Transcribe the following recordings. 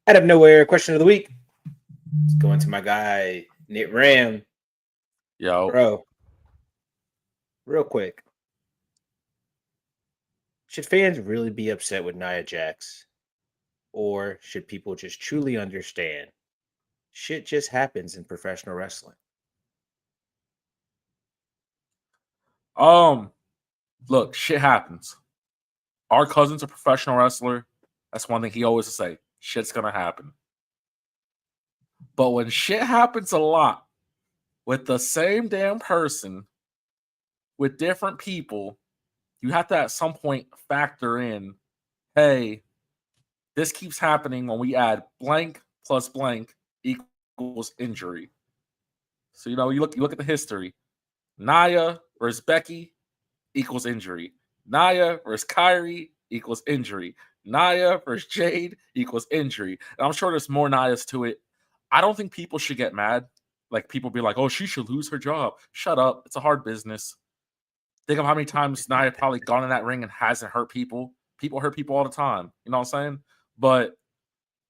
Out of nowhere, question of the week. Let's go into my guy, Nit Ram. Yo. Bro, real quick. Should fans really be upset with Nia Jax? Or should people just truly understand shit just happens in professional wrestling? Look, shit happens. Our cousin's a professional wrestler. That's one thing he always say. Shit's gonna happen. But when shit happens a lot with the same damn person, with different people, you have to at some point factor in, hey, this keeps happening when we add blank plus blank equals injury. So, you look at the history. Nia versus Becky equals injury. Nia versus Kyrie equals injury. Nia versus Jade equals injury. And I'm sure there's more Nias to it. I don't think people should get mad. Like, people be like, oh, she should lose her job. Shut up. It's a hard business. Think of how many times Nia probably gone in that ring and hasn't hurt people. People hurt people all the time. You know what I'm saying? But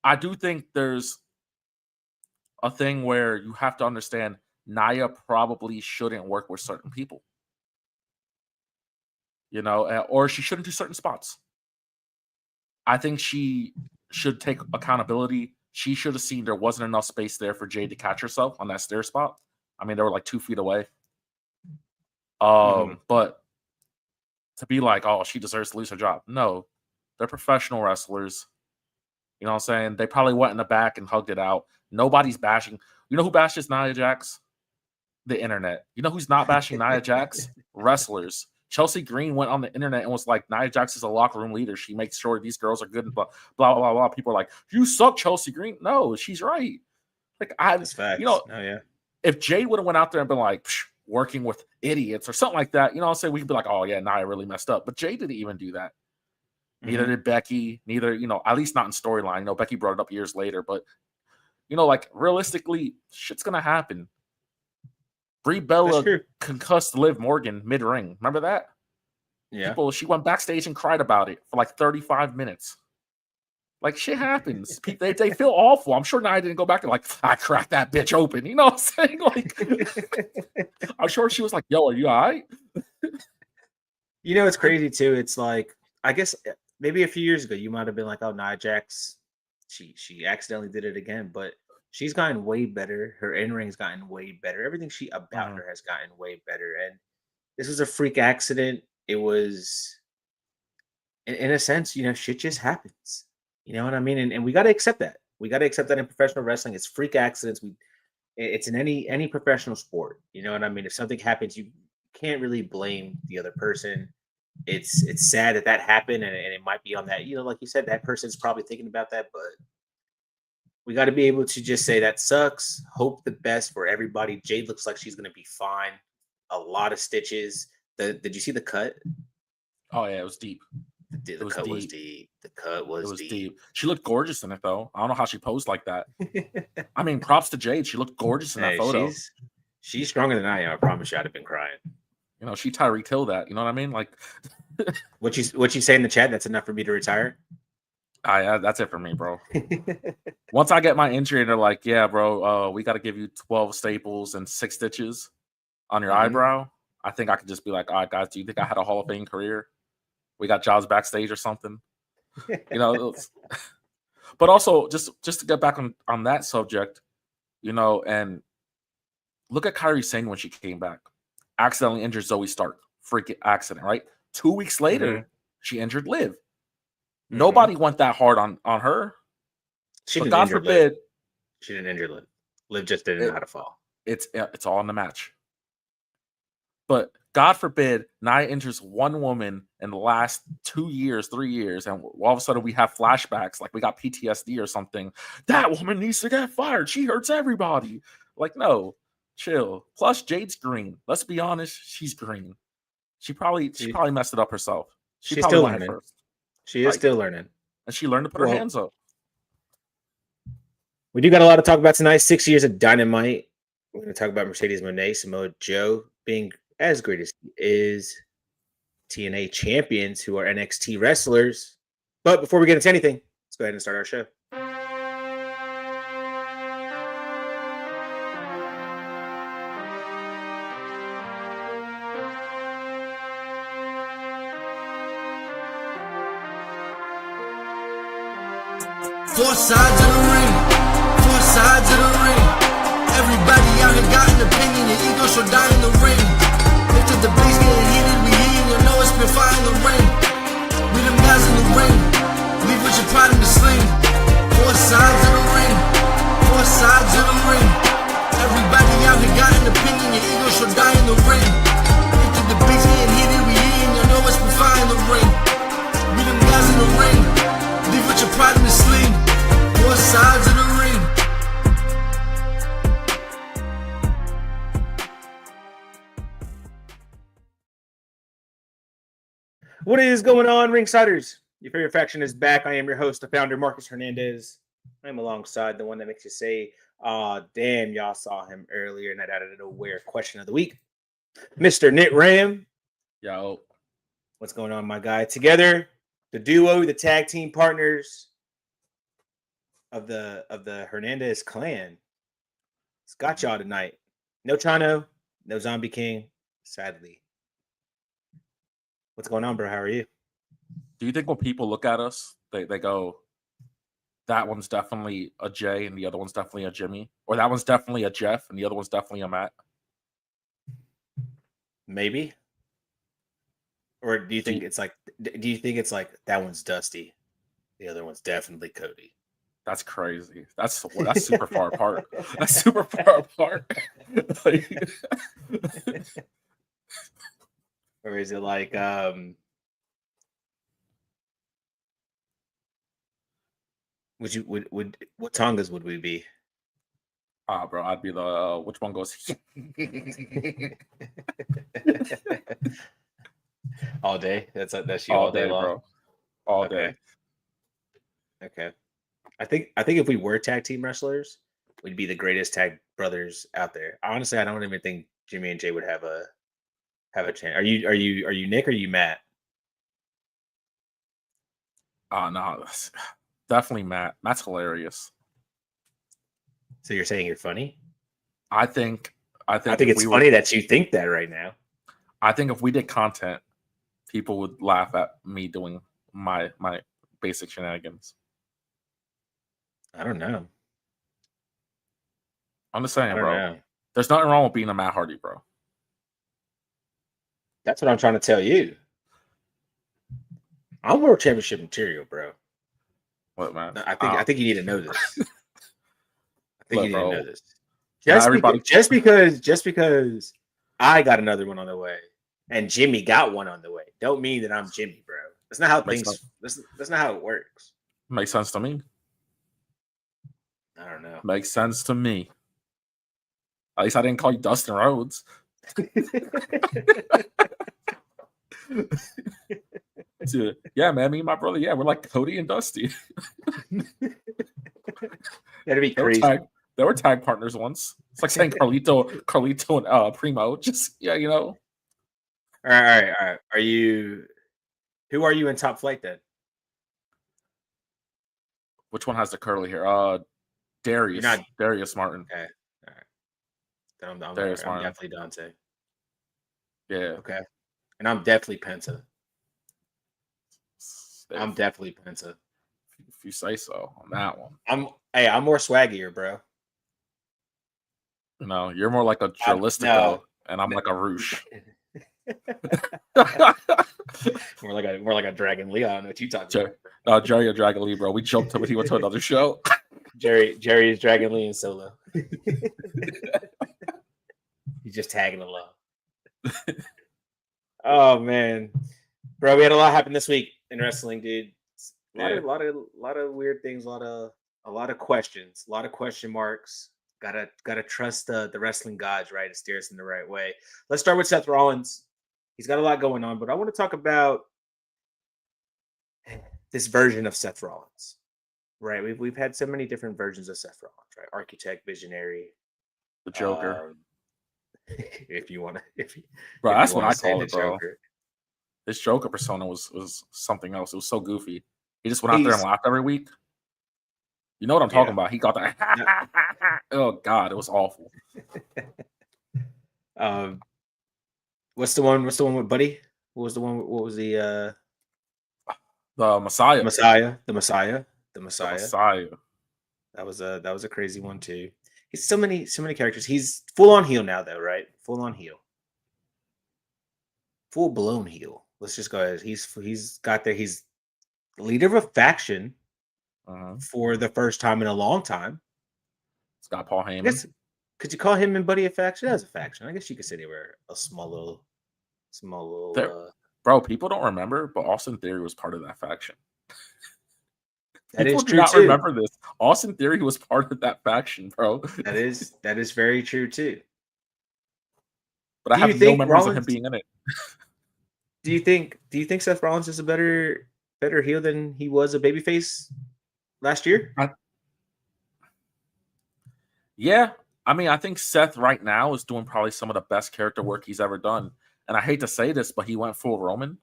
I do think there's a thing where you have to understand Nia probably shouldn't work with certain people. Or she shouldn't do certain spots. I think she should take accountability. She should have seen there wasn't enough space there for Jade to catch herself on that stair spot. I mean, they were like 2 feet away. But to be like, oh, she deserves to lose her job. No, they're professional wrestlers. You know what I'm saying? They probably went in the back and hugged it out. Nobody's bashing. You know who bashes Nia Jax? The internet. You know who's not bashing Nia Jax? Wrestlers. Chelsea Green went on the internet and was like, Nia Jax is a locker room leader. She makes sure these girls are good and blah, blah, blah, blah. People are like, you suck, Chelsea Green. No, she's right. Like, That's facts. If Jade would have went out there and been like, working with idiots or something like that, I'll say we could be like, oh, yeah, Nia really messed up. But Jade didn't even do that. Neither did Becky. Neither, at least not in storyline. Becky brought it up years later. But, like, realistically, shit's going to happen. Brie Bella concussed Liv Morgan mid-ring. Remember that? Yeah. She went backstage and cried about it for like 35 minutes. Like, shit happens. They feel awful. I'm sure Nia didn't go back and like, I cracked that bitch open. You know what I'm saying? Like, I'm sure she was like, yo, are you all right? It's crazy too. It's like, I guess maybe a few years ago, you might have been like, oh, Nia Jax, she accidentally did it again. But she's gotten way better. Her in-ring's gotten way better. Everything about her has gotten way better. And this was a freak accident. It was, in a sense, shit just happens. You know what I mean? And we got to accept that. We got to accept that in professional wrestling. It's freak accidents. It's in any professional sport. You know what I mean? If something happens, you can't really blame the other person. It's sad that happened, and it might be on that. Like you said, that person's probably thinking about that, but we got to be able to just say that sucks. Hope the best for everybody. Jade looks like she's going to be fine. A lot of stitches. Did you see the cut? Oh yeah, it was deep. The cut was deep. The cut was deep. She looked gorgeous in it, though. I don't know how she posed like that. I mean, props to Jade. She looked gorgeous in that photo. She's stronger than I am. I promise you, I'd have been crying. She Tyreek Hill that. You know what I mean? Like, what you say in the chat? That's enough for me to retire. Yeah, that's it for me, bro. Once I get my injury, and they're like, yeah, bro, we got to give you 12 staples and 6 stitches on your eyebrow. I think I could just be like, all right, guys, do you think I had a Hall of Fame career? We got jobs backstage or something, But also, just to get back on that subject, and look at Kairi Sane when she came back. Accidentally injured Zoe Stark. Freaking accident, right? 2 weeks later, she injured Liv. Nobody went that hard on her. God forbid. She didn't injure Liv. Liv just didn't know how to fall. It's all in the match. But God forbid, Nia injures one woman in the last 2 years, 3 years, and all of a sudden we have flashbacks, like we got PTSD or something. That woman needs to get fired. She hurts everybody. Like, no, chill. Plus, Jade's green. Let's be honest, she's green. She probably messed it up herself. She's still learning. First. She is still learning. And she learned to put her hands up. We do got a lot to talk about tonight. 6 years of Dynamite. We're going to talk about Mercedes Moné, Samoa Joe being as great as he is, TNA champions who are NXT wrestlers. But before we get into anything, let's go ahead and start our show. Four sides of the ring. Four sides of the ring. Everybody out here got an opinion. Your ego should die in the ring. If the debate's getting heated, we heating. You know it's been fire in the ring. We them guys in the ring. Leave with your pride in the sling. Four sides of the ring. Four sides of the ring. Everybody out here got an opinion. Your ego should die in the ring. If the debate's getting heated, we heating. You know it's been fire in the ring. We them guys in the ring. Leave with your pride in the sling. Four sides of the ring. What is going on, Ringsiders? Your favorite faction is back. I am your host, the founder, Marcus Hernandez. I'm alongside the one that makes you say, damn, y'all saw him earlier, and that out of nowhere question of the week, Mr. Knit Ram. Yo. What's going on, my guy? Together, the duo, the tag team partners of the Hernandez clan. It's got y'all tonight. No Chano, no Zombie King, sadly. What's going on, bro? How are you? Do you think when people look at us, they go, that one's definitely a Jay and the other one's definitely a Jimmy? Or that one's definitely a Jeff and the other one's definitely a Matt? Maybe. Or do you think it's like that one's Dusty, the other one's definitely Cody? That's crazy. That's super far apart. That's super far apart. Or is it like what Tongas would we be? Bro, I'd be the which one goes all day. That's you all day long, bro. All okay. Day. Okay. I think if we were tag team wrestlers, we'd be the greatest tag brothers out there. Honestly, I don't even think Jimmy and Jay would have a chance. Are you Nick or are you Matt? No, definitely Matt. Matt's hilarious. So you're saying you're funny? I think it's funny that you think that right now. I think if we did content, people would laugh at me doing my basic shenanigans. I don't know. I'm just saying, bro. There's nothing wrong with being a Matt Hardy, bro. That's what I'm trying to tell you. I'm world championship material, bro. What, man? I think you need to know this. You need to know this. Just because I got another one on the way and Jimmy got one on the way, don't mean that I'm Jimmy, bro. That's not how that's not how it works. Makes sense to me. I don't know. Makes sense to me. At least I didn't call you Dustin Rhodes. Yeah, man, me and my brother, we're like Cody and Dusty. That'd be crazy. They were tag partners once. It's like saying Carlito and Primo. Just you know. All right. Who are you in Top Flight then? Which one has the curly hair? Darius. Darius Martin. Okay. All right. Then I'm definitely Dante. Yeah. Okay. And I'm definitely Penta. I'm definitely Penta. If you say so on that one. I'm more swaggier, bro. No, you're more like a Jalistico, and I'm like a Roosh. more like a Dragon Lee. I don't know what you talking about. Jerry or Dragon Lee, bro. We jumped him, but he went to another show. Jerry is Dragon Lee and Solo. He's just tagging along. Oh man, bro, we had a lot happen this week in wrestling, dude. A lot of weird things, a lot of questions, a lot of question marks. Gotta trust the wrestling gods, right, to steer us in the right way. Let's start with Seth Rollins. He's got a lot going on, but I want to talk about this version of Seth Rollins, right? We've had so many different versions of Seth Rollins, right? Architect, visionary, the Joker. If you want to, bro, that's what I call it, bro. This Joker persona was something else. It was so goofy. He just went out there and laughed every week. You know what I'm talking about? He got that. Oh God, it was awful. What's the one with Buddy? What was the Messiah? The the The Messiah. Messiah. That was a crazy one too. He's so many characters. He's full on heel now though, right? Full on heel. Full blown heel. Let's just go ahead. He's got there. He's the leader of a faction for the first time in a long time. It's got Paul I Heyman. guess, could you call him and Buddy a faction? That's a faction. I guess you could say they were a small little. Bro, people don't remember, but Austin Theory was part of that faction. That people is do true not too. remember this. Austin Theory was part of that faction, bro. That is very true too. But I have no memories of him being in it. Do you think Seth Rollins is a better heel than he was a babyface last year? Yeah. I mean, I think Seth right now is doing probably some of the best character work he's ever done. And I hate to say this, but he went full Roman.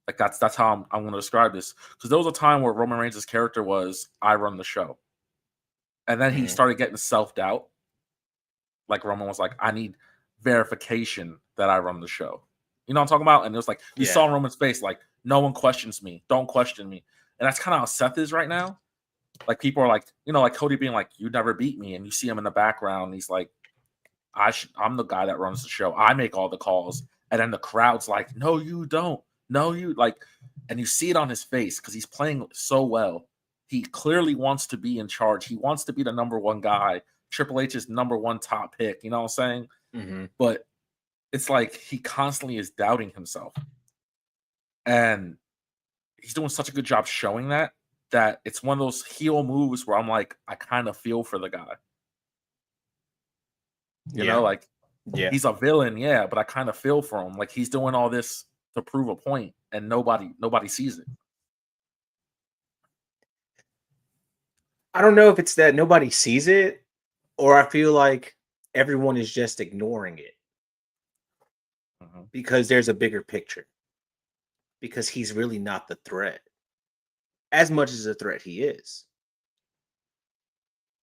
Like that's how I'm going to describe this. Because there was a time where Roman Reigns' character was, I run the show. And then he started getting self-doubt. Like Roman was like, I need verification that I run the show. You know what I'm talking about? And it was like, you saw Roman's face, like, no one questions me. Don't question me. And that's kind of how Seth is right now. Like, people are like, you know, like Cody being like, you never beat me. And you see him in the background. And he's like, I'm the guy that runs the show. I make all the calls. And then the crowd's like, no, you don't. No, you like, and you see it on his face because he's playing so well. He clearly wants to be in charge. He wants to be the number one guy. Triple H's number one top pick. You know what I'm saying? But it's like he constantly is doubting himself. And he's doing such a good job showing that it's one of those heel moves where I'm like, I kind of feel for the guy. You know, like, he's a villain, but I kind of feel for him. Like, he's doing all this to prove a point, and nobody sees it. I don't know if it's that nobody sees it, or I feel like everyone is just ignoring it because there's a bigger picture. Because he's really not the threat. As much as a threat he is.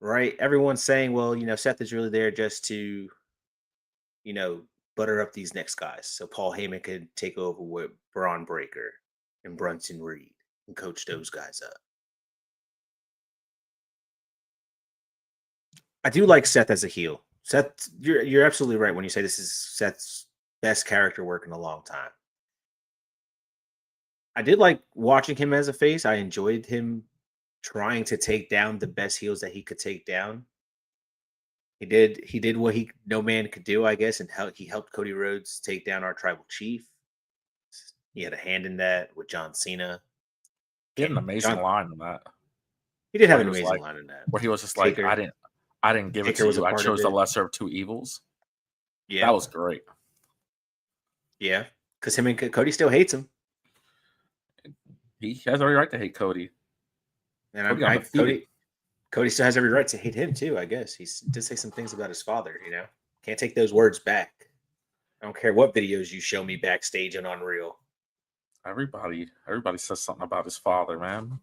Right? Everyone's saying, well, you know, Seth is really there just to, you know, butter up these next guys. So Paul Heyman could take over with Braun Breaker and Brunson Reed and coach those guys up. I do like Seth as a heel. Seth, you're absolutely right when you say this is Seth's best character work in a long time. I did like watching him as a face. I enjoyed him trying to take down the best heels that he could take down. He did what no man could do, I guess, and he helped Cody Rhodes take down our tribal chief. He had a hand in that with John Cena. He had an amazing line in that. He did have an amazing line in that. Where he was just like, I didn't give it to you. I chose the lesser of two evils. Yeah. That was great. Yeah. Because him and Cody still hates him. He has every right to hate Cody. And Cody still has every right to hate him too, I guess. He did say some things about his father, you know. Can't take those words back. I don't care what videos you show me backstage on Unreal. Everybody says something about his father, man.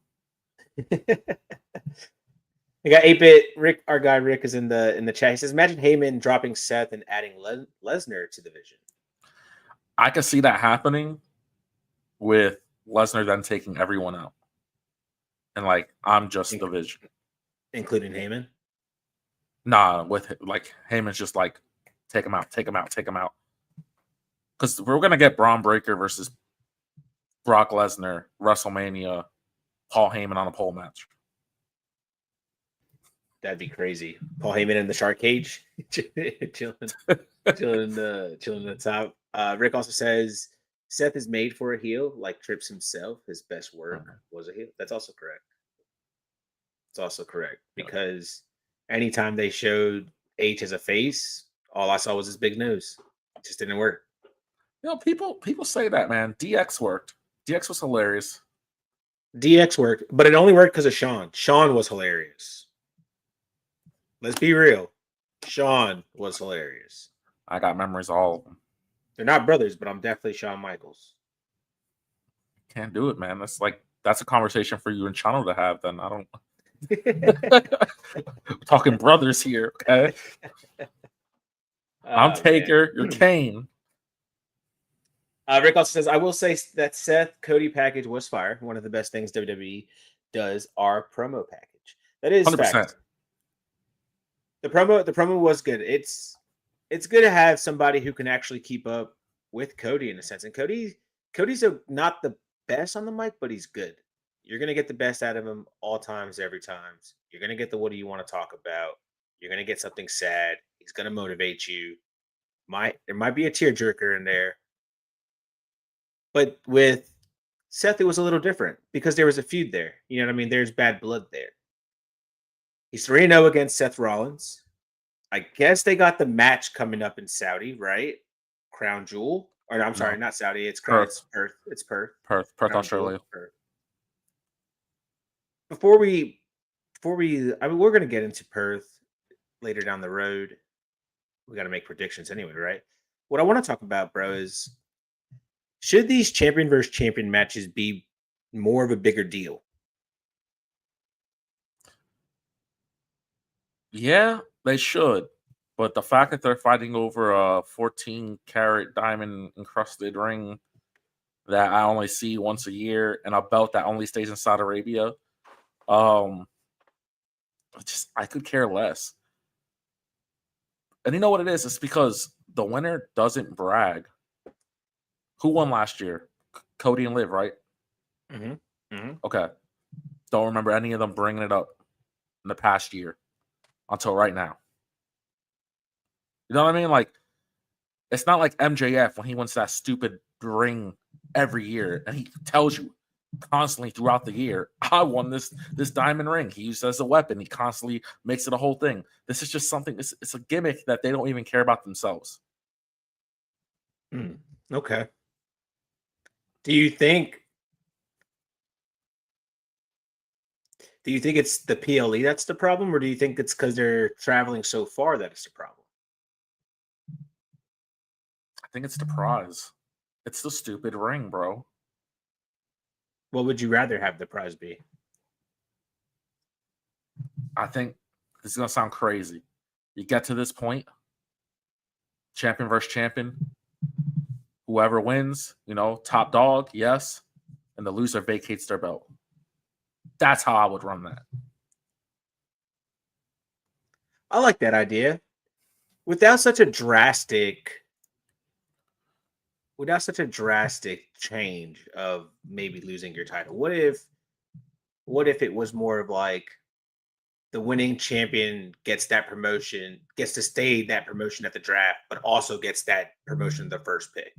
I got 8-bit Rick. Our guy Rick is in the chat. He says, "Imagine Heyman dropping Seth and adding Lesnar to the Vision." I could see that happening with Lesnar then taking everyone out, and like I'm just the Vision, including Heyman. Nah, with like Heyman's just like take him out, take him out, take him out. Because we're gonna get Braun Breaker versus Brock Lesnar, WrestleMania, Paul Heyman on a pole match. That'd be crazy. Paul Heyman in the shark cage, chilling in the top. Rick also says Seth is made for a heel, like Trips himself. His best work was a heel. That's also correct. It's also correct because anytime they showed H as a face, all I saw was his big nose. It just didn't work. You know, people say that, man. DX worked. DX was hilarious. DX worked, but it only worked because of Shawn. Shawn was hilarious. Let's be real. Shawn was hilarious. I got memories of all of them. They're not brothers, but I'm definitely Shawn Michaels. Can't do it, man. That's a conversation for you and Chano to have. Then I don't. We're talking brothers here, okay? I'm Taker. You're Kane. Rick also says, I will say that Seth Cody package was fire. One of the best things WWE does our promo package. That is 100%. fact. The promo was good. It's good to have somebody who can actually keep up with Cody in a sense. And Cody's not the best on the mic, but he's good. You're gonna get the best out of him all times, every times. You're gonna get the what do you want to talk about. You're gonna get something sad. He's gonna motivate you. There might be a tearjerker in there. But with Seth, it was a little different because there was a feud there. You know what I mean? There's bad blood there. He's 3-0 against Seth Rollins. I guess they got the match coming up in Saudi, right? Crown Jewel. Or no, I'm sorry, not Saudi. It's Perth. It's Perth. Perth, Australia. Perth. Before we, I mean, we're going to get into Perth later down the road. We got to make predictions anyway, right? What I want to talk about, bro, is should these champion versus champion matches be more of a bigger deal? Yeah, they should. But the fact that they're fighting over a 14-karat diamond encrusted ring that I only see once a year and a belt that only stays in Saudi Arabia, I could care less. And you know what it is? It's because the winner doesn't brag. Who won last year? Cody and Liv, right? Okay. Don't remember any of them bringing it up in the past year until right now. You know what I mean? Like, it's not like MJF when he wins that stupid ring every year and he tells you constantly throughout the year, I won this diamond ring. He used it as a weapon. He constantly makes it a whole thing. This is just something, it's a gimmick that they don't even care about themselves. Okay. Do you think it's the PLE that's the problem, or do you think it's because they're traveling so far that it's the problem? I think it's the prize. It's the stupid ring, bro. What would you rather have the prize be? I think this is going to sound crazy. You get to this point, champion versus champion, whoever wins, top dog, yes, and the loser vacates their belt. That's how I would run that. I like that idea. Without such a drastic change of maybe losing your title. What if it was more of like the winning champion gets that promotion, gets to stay that promotion at the draft, but also gets that promotion the first pick?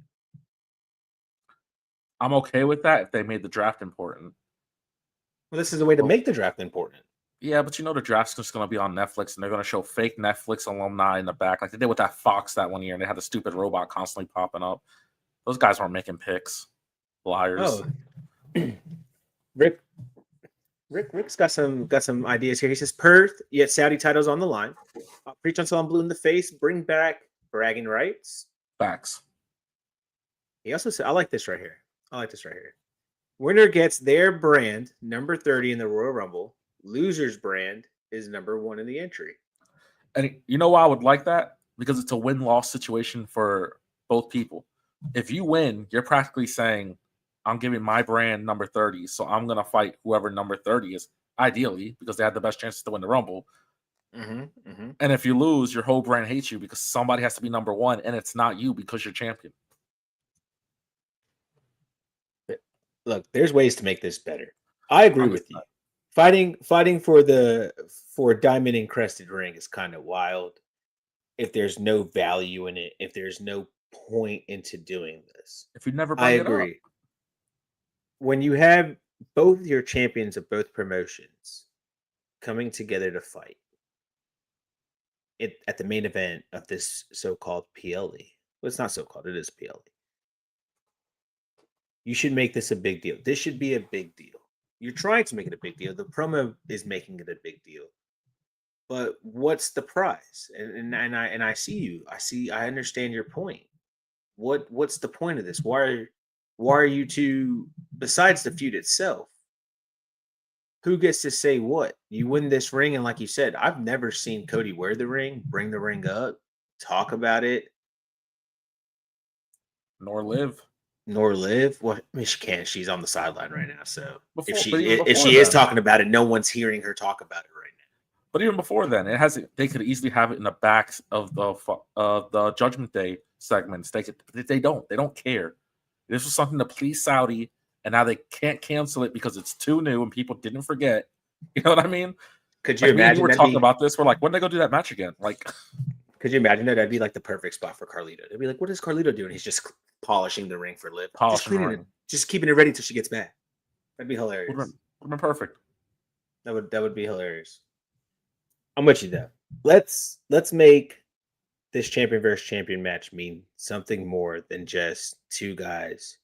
I'm okay with that if they made the draft important. Well, this is a way to make the draft important. Yeah, but the draft's just going to be on Netflix, and they're going to show fake Netflix alumni in the back, like they did with that Fox that one year, and they had the stupid robot constantly popping up. Those guys weren't making picks. Liars. Oh. Rick's got some ideas here. He says, Perth, yet Saudi titles on the line. Preach until I'm blue in the face. Bring back bragging rights. Facts. He also said, I like this right here. Winner gets their brand, number 30 in the Royal Rumble. Loser's brand is number 1 in the entry. And you know why I would like that? Because it's a win-loss situation for both people. If you win, you're practically saying, I'm giving my brand number 30, so I'm going to fight whoever number 30 is, ideally, because they had the best chances to win the Rumble. And if you lose, your whole brand hates you because somebody has to be number 1, and it's not you because you're champion. Look, there's ways to make this better. I agree with you. Fighting for a diamond encrusted ring is kind of wild. If there's no value in it, if there's no point into doing this, if you never bring I it agree. Up. When you have both your champions of both promotions coming together to fight at the main event of this so-called PLE, well, it's not so-called, it is PLE. You should make this a big deal. This should be a big deal. You're trying to make it a big deal. The promo is making it a big deal. But what's the prize? And I see you. I understand your point. What's the point of this? Why are you two, besides the feud itself, who gets to say what? You win this ring, and like you said, I've never seen Cody wear the ring, bring the ring up, talk about it. Nor Liv. nor Liv. Well, I mean, she can't. She's on the sideline right now. So But if even she before is then. talking about it, no one's hearing her talk about it right now. But even before then, they could easily have it in the backs of the Judgment Day segments. They don't care. This was something to please Saudi, and now they can't cancel it because it's too new and people didn't forget. You know what I mean? Could you Like, imagine? We were talking about this. We're like, when they go do that match again? Like, could you imagine that? That'd be like the perfect spot for Carlito. They'd be like, "What is Carlito doing? He's just polishing the ring for Liv, just keeping it ready till she gets back." That'd be hilarious. Would have been perfect. That would be hilarious. I'm with you though. Let's make this champion versus champion match mean something more than just two guys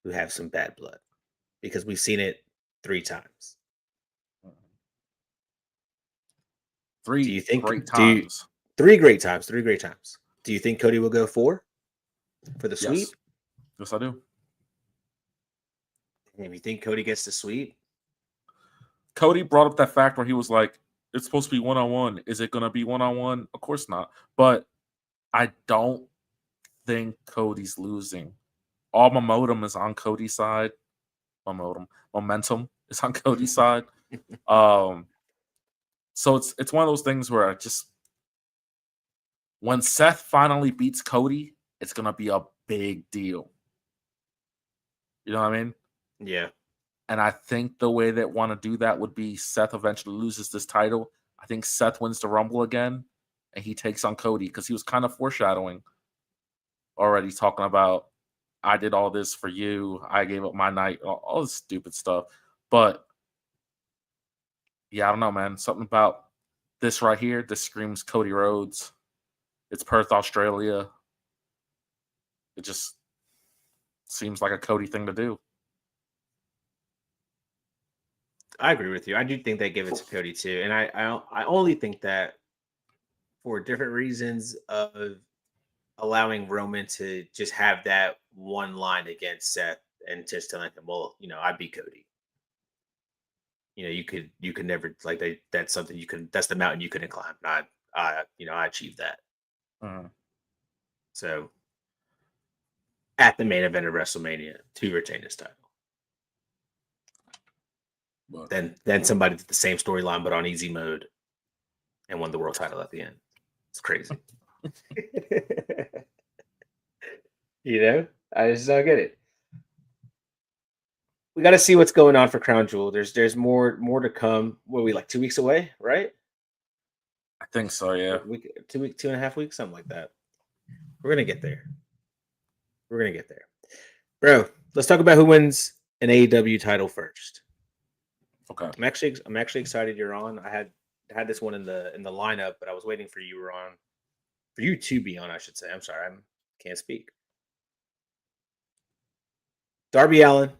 who have some bad blood, because we've seen it 3 times. Three Do you think great times. 3 great times. 3 great times. Do you think Cody will go 4 for the sweep? Yes, I do. And if you think Cody gets the sweep, Cody brought up that fact where he was like, it's supposed to be one-on-one. Is it going to be one-on-one? Of course not. But I don't think Cody's losing. All momentum is on Cody's side. Momentum is on Cody's side. So it's one of those things where when Seth finally beats Cody, it's going to be a big deal. You know what I mean? yeah. And I think the way that want to do that would be Seth eventually loses this title. I think Seth wins the Rumble again, and he takes on Cody, because he was kind of foreshadowing already, talking about, I did all this for you. I gave up my night, all this stupid stuff. But yeah, I don't know, man. Something about this right here, this screams Cody Rhodes. It's Perth, Australia. It just seems like a Cody thing to do. I agree with you. I do think they give it to Cody too, and I only think that for different reasons of allowing Roman to just have that one line against Seth and just telling him, well, I beat Cody. You could never, like, that's something that's the mountain you couldn't climb. I achieved that. So at the main event of WrestleMania to retain his title. Then somebody did the same storyline but on easy mode and won the world title at the end. It's crazy. I just don't get it. We got to see what's going on for Crown Jewel. There's more to come. What are we, like 2 weeks away, right? I think so, yeah. 2.5 weeks, something like that. We're gonna get there. Bro, let's talk about who wins an AEW title first. Okay. I'm actually excited you're on. I had this one in the lineup, but I was waiting for you to be on, I should say. I'm sorry, I can't speak. Darby Allin,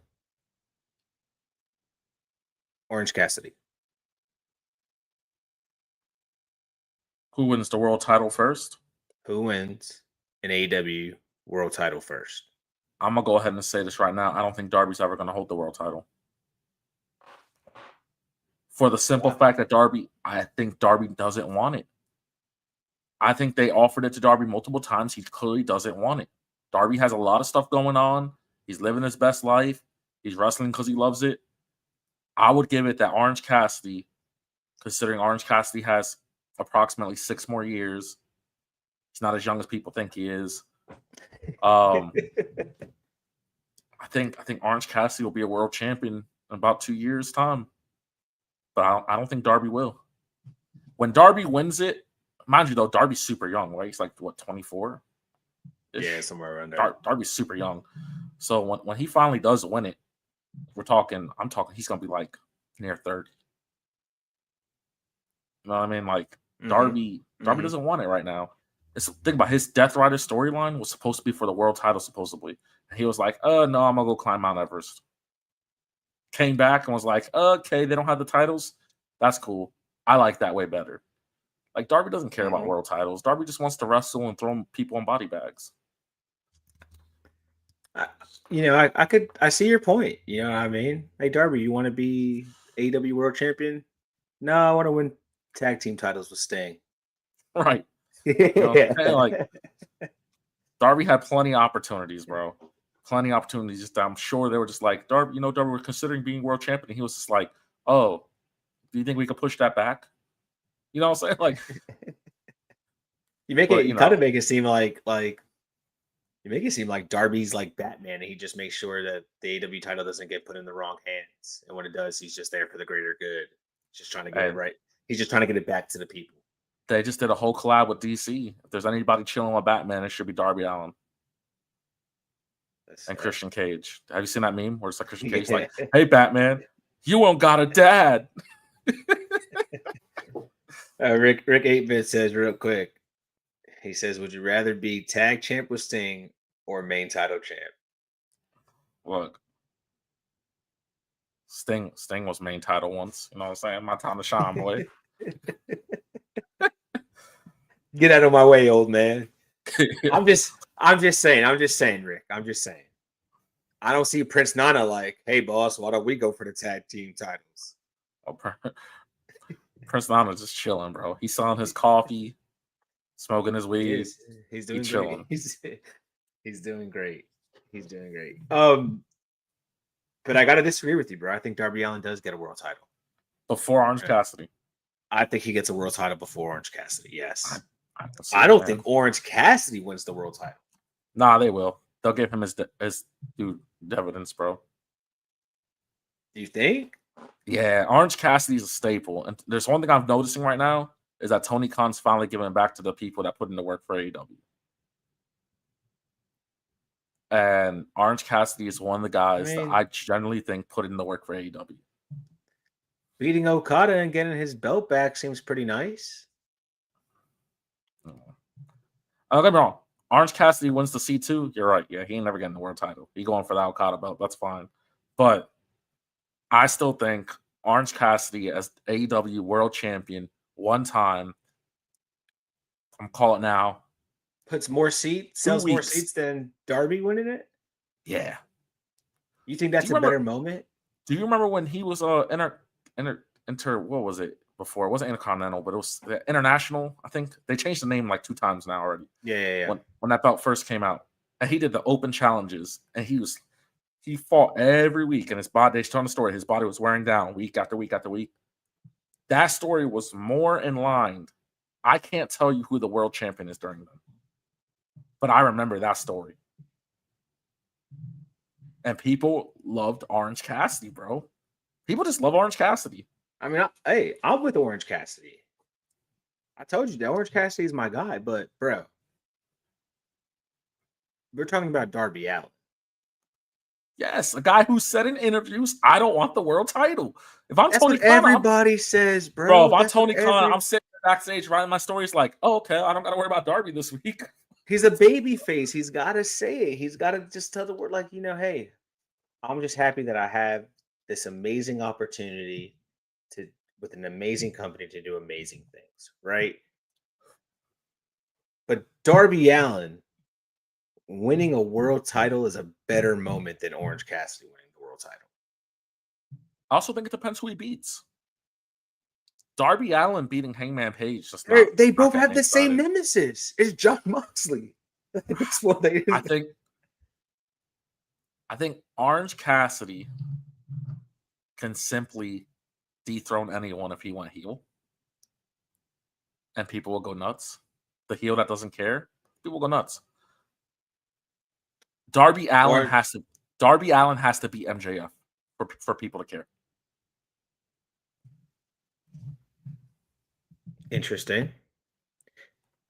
Orange Cassidy. Who wins the world title first? Who wins an AEW world title first? I'm going to go ahead and say this right now. I don't think Darby's ever going to hold the world title. For the simple fact that I think Darby doesn't want it. I think they offered it to Darby multiple times. He clearly doesn't want it. Darby has a lot of stuff going on. He's living his best life. He's wrestling because he loves it. I would give it that Orange Cassidy, considering Orange Cassidy has approximately 6 more years. He's not as young as people think he is. I think Orange Cassidy will be a world champion in about 2 years' time. But I don't think Darby will. When Darby wins it, mind you, though, Darby's super young, right? He's like, 24? Yeah, somewhere around there. Darby's super young. So when he finally does win it, I'm talking, he's going to be like near 30. You know what I mean? Like, Darby doesn't want it right now. Think about his Death Rider storyline was supposed to be for the world title, supposedly. And he was like, no, I'm going to go climb Mount Everest. Came back and was like, okay, they don't have the titles. That's cool. I like that way better. Like, Darby doesn't care about world titles. Darby just wants to wrestle and throw people in body bags. I see your point. You know what I mean? Hey, Darby, you want to be AEW world champion? No, I want to win tag team titles with Sting. Right. You know, like, Darby had plenty of opportunities, bro. plenty of opportunities. Just I'm sure they were just like, Darby, Darby, we're considering being world champion. And he was just like, oh, do you think we could push that back? You know what I'm saying? Like, you kind of make it seem like you make it seem like Darby's like Batman, and he just makes sure that the AEW title doesn't get put in the wrong hands. And when it does, he's just there for the greater good. Just trying to get it right. He's just trying to get it back to the people. They just did a whole collab with DC. If there's anybody chilling with Batman, it should be Darby Allin and Christian Cage. Have you seen that meme where it's like Christian Cage like, "Hey Batman, you won't got a dad." Rick 8-Bit says real quick. He says, "Would you rather be tag champ with Sting or main title champ?" Look, Sting was main title once. You know what I'm saying? My time to shine, boy. Get out of my way, old man. I'm just saying, Rick. I'm just saying. I don't see Prince Nana like, "Hey, boss, why don't we go for the tag team titles?" Oh, Prince Nana just chilling, bro. He's selling his coffee, smoking his weed. He's doing chilling. He's doing great. He's doing great. But I gotta disagree with you, bro. I think Darby Allin does get a world title before Orange Cassidy. I think he gets a world title before Orange Cassidy. Yes. I don't think Orange Cassidy wins the world title. Nah, they will. They'll give him his due evidence, bro. Do you think? Yeah, Orange Cassidy's a staple. And there's one thing I'm noticing right now is that Tony Khan's finally giving it back to the people that put in the work for AEW. And Orange Cassidy is one of the guys that I generally think put in the work for AEW. Beating Okada and getting his belt back seems pretty nice. Don't get me wrong. Orange Cassidy wins the C2. You're right. Yeah, he ain't never getting the world title. He going for the Okada belt. That's fine. But I still think Orange Cassidy as AEW world champion one time, I'm calling it now, puts more seats, sells more seats than Darby winning it? Yeah. You think that's a better moment? Do you remember when he was what was it before? It wasn't Intercontinental, but it was the International. I think they changed the name like 2 times now already. Yeah. When that belt first came out, and he did the open challenges, and he fought every week, and his body. They told the story. His body was wearing down week after week after week. That story was more in line. I can't tell you who the world champion is during them, but I remember that story. And people loved Orange Cassidy, bro. People just love Orange Cassidy. I mean, I'm with Orange Cassidy. I told you that Orange Cassidy is my guy, but bro, we're talking about Darby Allin. Yes, a guy who said in interviews, "I don't want the world title." If I'm Tony Khan, everybody says, bro. If I'm Tony Khan, I'm sitting backstage writing my stories like, "Oh, okay, I don't got to worry about Darby this week." He's a baby face. He's got to say it. He's got to just tell the world, like, hey, I'm just happy that I have this amazing opportunity with an amazing company to do amazing things, right? But Darby Allin winning a world title is a better moment than Orange Cassidy winning the world title. I also think it depends who he beats. Darby Allin beating Hangman Page. They both have the same nemesis. It's Jon Moxley. That's what they. I think Orange Cassidy can simply dethrone anyone if he went heel, and people will go nuts. The heel that doesn't care, people will go nuts. Darby Allin has to beat MJF for people to care. Interesting.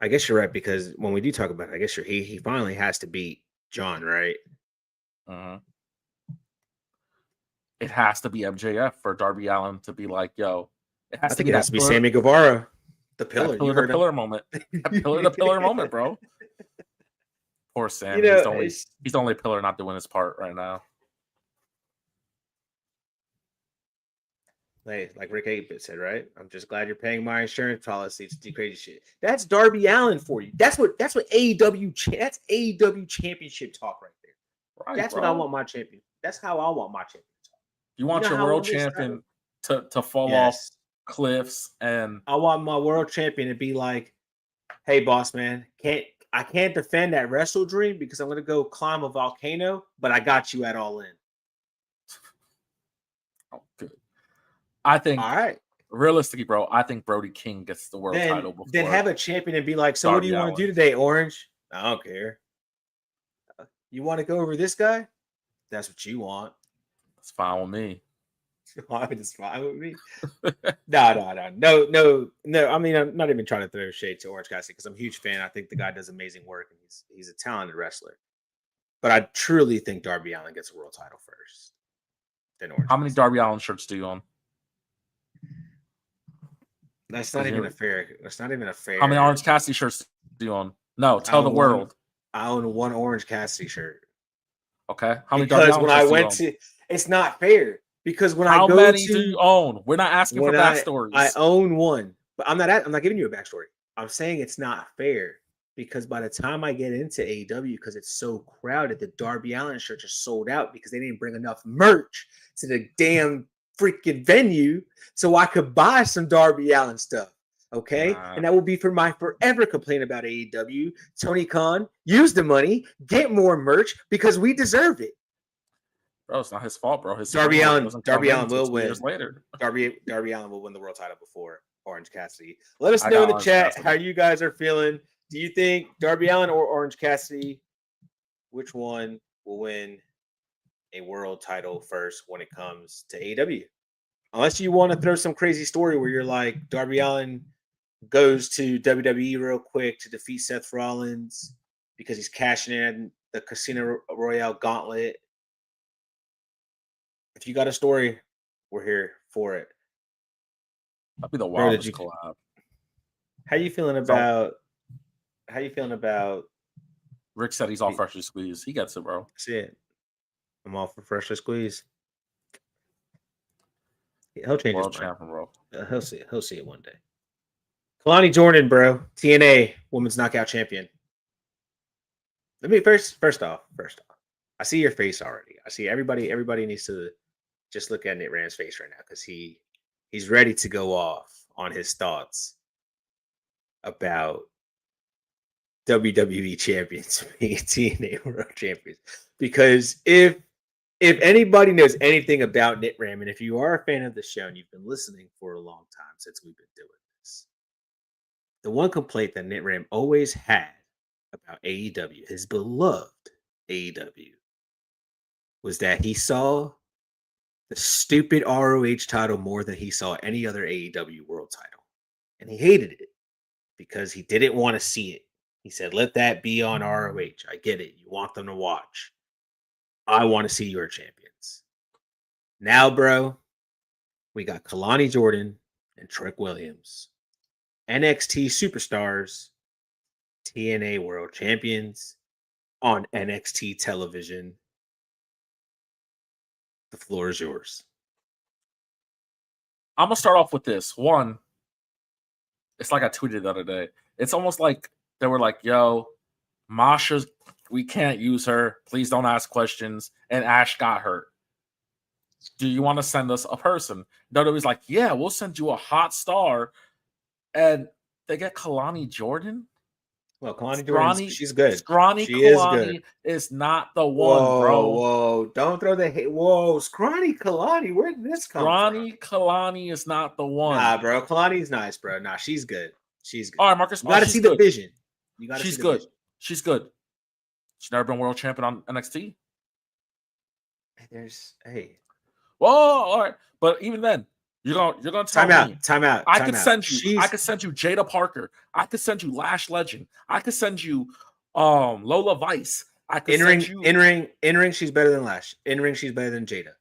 I guess you're right, because when we do talk about it, I guess he finally has to beat John, right? It has to be MJF for Darby Allin to be like, "Yo," it has to be Sammy Guevara, the pillar, the pillar moment, the pillar moment, bro. Poor Sam. He's the only pillar not doing his part right now. Hey, like Rick 8-Bit said, right? I'm just glad you're paying my insurance policy to do crazy shit. That's Darby Allin for you. That's AEW. That's AEW championship talk right there. Right, that's what I want my champion. That's how I want my champion to talk. You want your world champion to fall off cliffs, and I want my world champion to be like, "Hey, boss man, I can't defend that Wrestle Dream because I'm gonna go climb a volcano, but I got you at All In. Oh, good. I think All right. realistically, bro, I think Brody King gets the world title before. Then have a champion and be like, so what do you want to do today, Orange? I don't care. You want to go over this guy? That's what you want. It's fine with me. It's fine with me. No. I mean, I'm not even trying to throw shade to Orange Cassidy because I'm a huge fan. I think the guy does amazing work and he's a talented wrestler. But I truly think Darby Allin gets a world title first. Then Orange. How many Darby Allin shirts do you own? That's not even a fair. That's not even a fair. How many Orange Cassidy shirts do you own? No, tell the world. I own one Orange Cassidy shirt. Okay. How many? Because when I went to, it's not fair. Because when I go to, how many do you own? We're not asking for backstories. I own one, but I'm not giving you a backstory. I'm saying it's not fair because by the time I get into AEW, because it's so crowded, the Darby Allin shirts are sold out because they didn't bring enough merch to the damn freaking venue so I could buy some Darby Allin stuff. Okay. And that will be for my forever complaint about AEW. Tony Khan, use the money, get more merch because we deserve it. Bro, it's not his fault, bro. Darby Allin will win. Years later. Darby Allin will win the world title before Orange Cassidy. Let us know in the chat how you guys are feeling. Do you think Darby Allin or Orange Cassidy, which one will win a world title first when it comes to AEW? Unless you want to throw some crazy story where you're like, Darby Allin goes to WWE real quick to defeat Seth Rollins because he's cashing in the Casino Royale gauntlet. If you got a story, we're here for it. That'd be the wildest collab. How you feeling about? Rick said he's all freshly squeezed. He gets it, bro. See it. I'm all for freshly squeezed. He'll change his mind. Champion, bro. He'll see it. He'll see it one day. Kelani Jordan, bro. TNA Women's Knockout Champion. Let me first off. I see your face already. I see everybody needs to just look at Nick Rand's face right now because he's ready to go off on his thoughts about WWE champions being TNA World Champions. Because if anybody knows anything about Nick Ram, and if you are a fan of the show and you've been listening for a long time since we've been doing this, the one complaint that Nick Ram always had about AEW, his beloved AEW, was that he saw the stupid ROH title more than he saw any other AEW world title. And he hated it because he didn't want to see it. He said, let that be on ROH. I get it. You want them to watch. I want to see your champions. Now, bro, we got Kelani Jordan and Trick Williams. NXT superstars, TNA world champions on NXT television. The floor is yours. I'm going to start off with this. One, it's like I tweeted the other day. It's almost like they were like, yo, Masha's, we can't use her. Please don't ask questions. And Ash got hurt. Do you want to send us a person? WWE's like, yeah, we'll send you a hot star. And they get Kelani Jordan. Well, Kelani Jordan, she's good. Scrawny Kelani is not the one, bro. Whoa, don't throw the hate. Whoa, Scrawny Kelani, where did this come from? Scrawny Kelani is not the one. Nah, bro, Kalani's nice, bro. Nah, she's good. She's good. All right, Marcus. You got to see the vision. You got to see the good. Vision. She's good. She's never been world champion on NXT. Hey. Whoa, all right. But even then, you're gonna tell me. Time out. I could send you Jada Parker. I could send you Lash Legend. I could send you Lola Vice. I could send you in ring. She's better than Lash. In ring, she's better than Jada.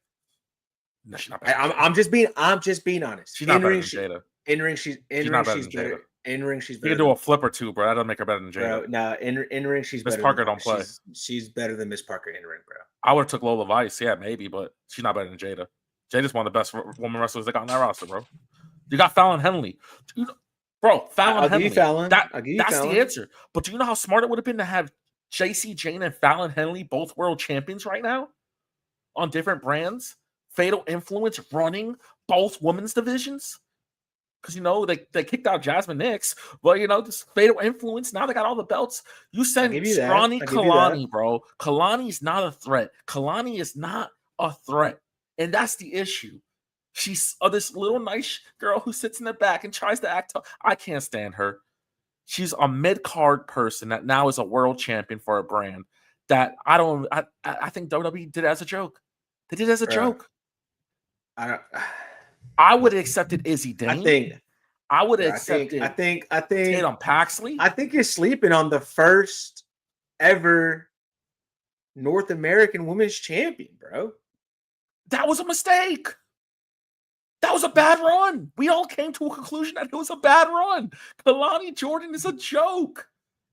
No, she's not better. I'm just being honest. She's not better than Jada. In ring, she's better. In ring, she's better. You can do a flip or two, bro. That doesn't make her better than Jada. Bro, no, in ring, she's better. Miss Parker don't play. She's better than Miss Parker in ring, bro. I would have took Lola Vice, yeah, maybe, but she's not better than Jada. Jada's one of the best woman wrestlers they got on that roster, bro. You got Fallon Henley. Fallon Henley. That's the answer. But do you know how smart it would have been to have JC Jane and Fallon Henley both world champions right now on different brands? Fatal Influence running both women's divisions? because they kicked out Jasmine Nix, but this fatal influence. Now they got all the belts. You send scrawny Kelani, bro. Kalani's not a threat. Kelani is not a threat, and that's the issue. She's this little nice girl who sits in the back and tries to act tough. I can't stand her. She's a mid-card person that now is a world champion for a brand that I think WWE did it as a joke. They did it as a joke. I would have accepted Izzy Dane. I would have accepted. I think Tatum Paxley. I think you're sleeping on the first ever North American Women's Champion, bro. That was a mistake. That was a bad run. We all came to a conclusion that it was a bad run. Kelani Jordan is a joke.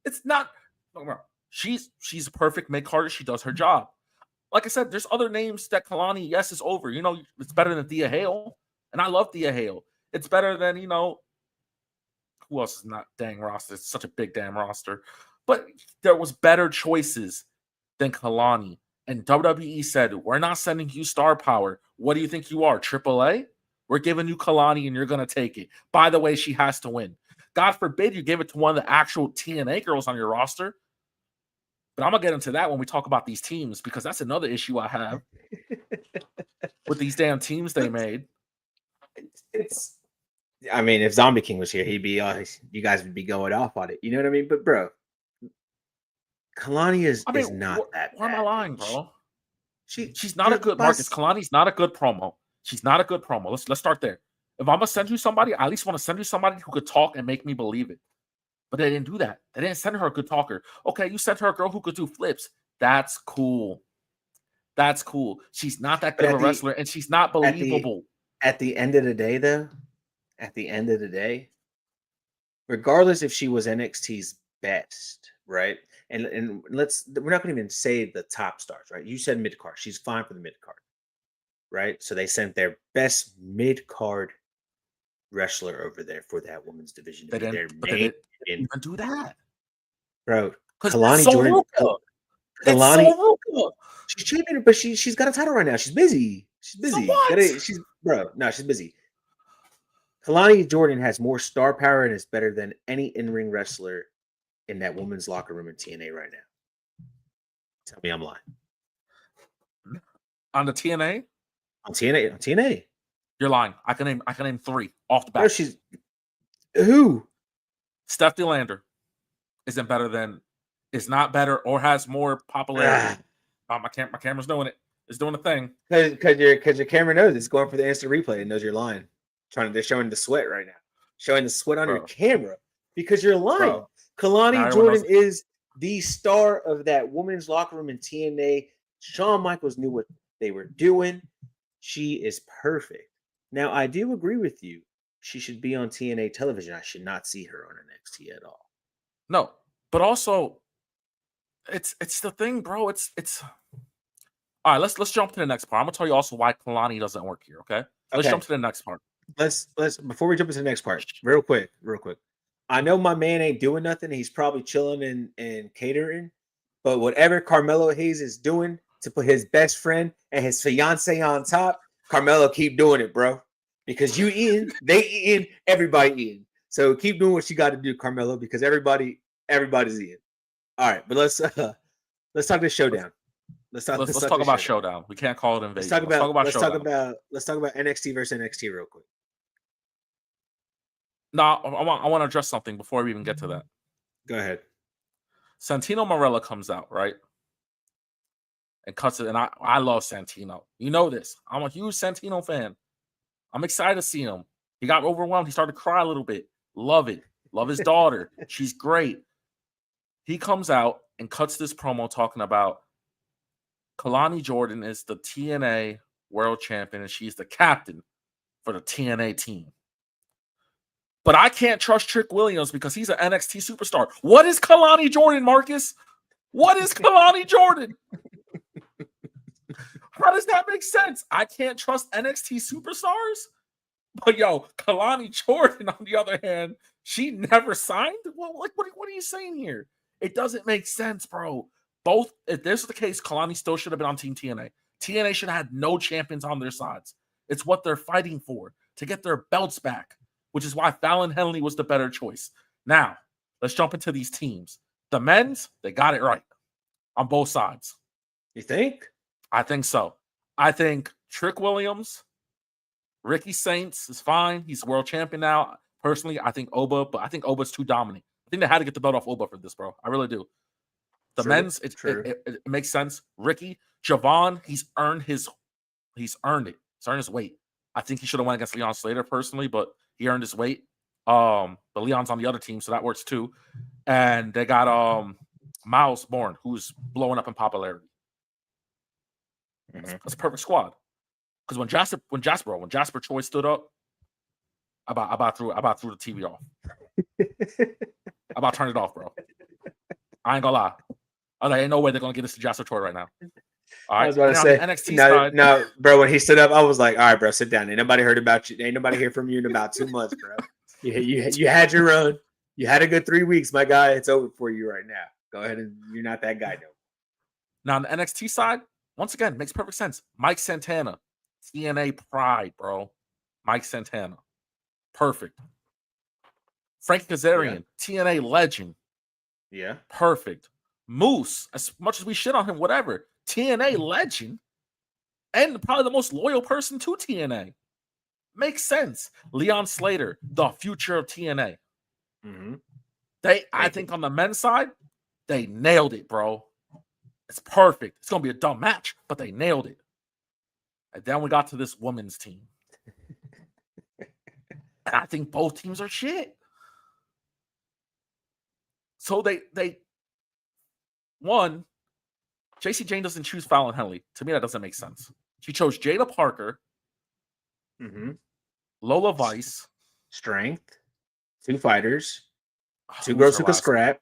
It's not. She's a perfect mid-carder. She does her job. Like I said, there's other names that Kelani, yes, is over. It's better than Thea Hale. And I love Thea Hale. It's better than, who else is not dang roster? It's such a big damn roster. But there was better choices than Kelani. And WWE said, we're not sending you star power. What do you think you are, AAA? We're giving you Kelani and you're going to take it. By the way, she has to win. God forbid you give it to one of the actual TNA girls on your roster. But I'm going to get into that when we talk about these teams, because that's another issue I have with these damn teams they made. If Zombie King was here, he'd be, you guys would be going off on it. You know what I mean? But, bro, Kelani is not that bad. Why am I lying, bro? She's not a good Marcus. Kalani's not a good promo. She's not a good promo. Let's start there. If I'm gonna send you somebody, I at least want to send you somebody who could talk and make me believe it. But they didn't do that. They didn't send her a good talker. Okay, you sent her a girl who could do flips. That's cool. That's cool. She's not that good of a wrestler, and she's not believable. At the end of the day, though, regardless if she was NXT's best, right? And we're not going to even say the top stars, right? You said mid card. She's fine for the mid card, right? So they sent their best mid card wrestler over there for that women's division. They didn't even do that, bro. Kalani Jordan. Kalani, she's champion, but she's got a title right now. She's busy. She's busy. She's busy. Kelani Jordan has more star power and is better than any in-ring wrestler in that women's locker room in TNA right now. Tell me I'm lying. On the TNA? On TNA. You're lying. I can name 3 off the bat. Bro, she's who? Steph DeLander is not better or has more popularity. My camera's doing it. It's doing a thing. Because your camera knows it's going for the instant replay and knows you're lying. They're showing the sweat right now. Showing the sweat on your camera because you're lying. Bro. Kelani Jordan is the star of that women's locker room in TNA. Shawn Michaels knew what they were doing. She is perfect. Now, I do agree with you. She should be on TNA television. I should not see her on NXT at all. No, but also, it's the thing, bro. It's all right. Let's jump to the next part. I'm gonna tell you also why Kelani doesn't work here. Okay, let's jump to the next part. Let's before we jump into the next part, real quick. I know my man ain't doing nothing. He's probably chilling and catering. But whatever Carmelo Hayes is doing to put his best friend and his fiance on top, Carmelo, keep doing it, bro. Because you eating, they eating, everybody eating. So keep doing what you got to do, Carmelo, because everybody's eating. All right, but let's talk this Showdown. Let's talk about Showdown. We can't call it Invasion. Let's talk about NXT versus NXT real quick. No, I want to address something before we even get to that. Go ahead. Santino Marella comes out, right? And cuts it. And I love Santino. You know this. I'm a huge Santino fan. I'm excited to see him. He got overwhelmed. He started to cry a little bit. Love it. Love his daughter. She's great. He comes out and cuts this promo talking about Kelani Jordan is the TNA world champion and she's the captain for the TNA team. But I can't trust Trick Williams because he's an NXT superstar. What is Kelani Jordan, Marcus? What is Kelani Jordan? How does that make sense? I can't trust NXT superstars? But yo, Kelani Jordan, on the other hand, she never signed? Well, what are you saying here? It doesn't make sense, bro. Both, if this is the case, Kelani still should have been on Team TNA. TNA should have had no champions on their sides. It's what they're fighting for, to get their belts back. which is why Fallon Henley was the better choice. Now, let's jump into these teams. The men's, they got it right on both sides. You think? I think so. I think Trick Williams, Ricky Saints is fine. He's world champion now. Personally, I think Oba, but I think Oba's too dominant. I think they had to get the belt off Oba for this, bro. I really do. The men's, it makes sense. Ricky, Javon, he's earned it. He's earned his weight. I think he should have went against Leon Slater personally, but he earned his weight. But Leon's on the other team, so that works too. And they got Miles Bourne, who's blowing up in popularity. That's a perfect squad. Because when Jasper Troy stood up, I about threw the TV off. I about turned it off, bro. I ain't gonna lie. I was like, ain't no way they're gonna get this to Jasper Troy right now. All right. I was about to say NXT side. No, bro. When he stood up, I was like, all right, bro, sit down. Ain't nobody heard about you. Ain't nobody hear from you in about 2 months, bro. You had your run. You had a good 3 weeks, my guy. It's over for you right now. Go ahead and you're not that guy, no. Now on the NXT side, once again, makes perfect sense. Mike Santana, TNA pride, bro. Mike Santana, perfect. Frank Kazarian, TNA legend, yeah, perfect. Moose, as much as we shit on him, whatever, TNA legend, and probably the most loyal person to TNA. Makes sense. Leon Slater, the future of TNA. I think on the men's side, they nailed it, bro. It's perfect. It's gonna be a dumb match, but they nailed it. And then we got to this women's team. And I think both teams are shit. So they one, JC Jane doesn't choose Fallon Henley. To me, that doesn't make sense. She chose Jada Parker, Lola Vice, strength, 2 fighters, 2 girls who could scrap.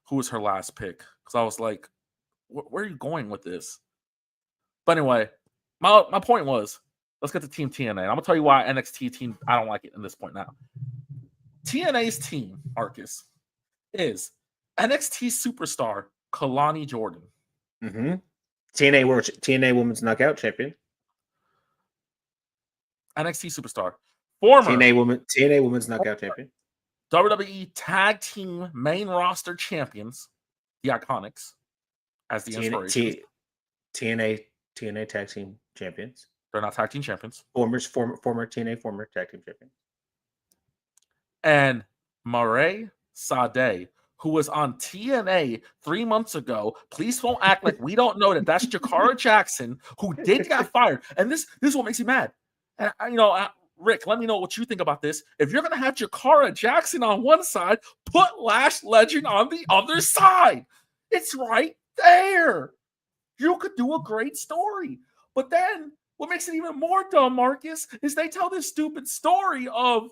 Who was her last pick? Because I was like, where are you going with this? But anyway, my point was, let's get to Team TNA. I'm gonna tell you why NXT team I don't like it in this point now. TNA's team, Marcus, is NXT superstar Kelani Jordan. TNA Women's Knockout Champion. NXT superstar. Former TNA Women's Knockout Champion. WWE Tag Team Main Roster Champions, the Iconics, as the inspiration. TNA Tag Team Champions. They're not Tag Team Champions. Former TNA former Tag Team Champion. And Marae Sade, who was on TNA 3 months ago. Please don't act like we don't know that. That's Jakara Jackson, who did get fired. And this is what makes me mad. And Rick, let me know what you think about this. If you're going to have Jakara Jackson on one side, put Lash Legend on the other side. It's right there. You could do a great story. But then what makes it even more dumb, Marcus, is they tell this stupid story of,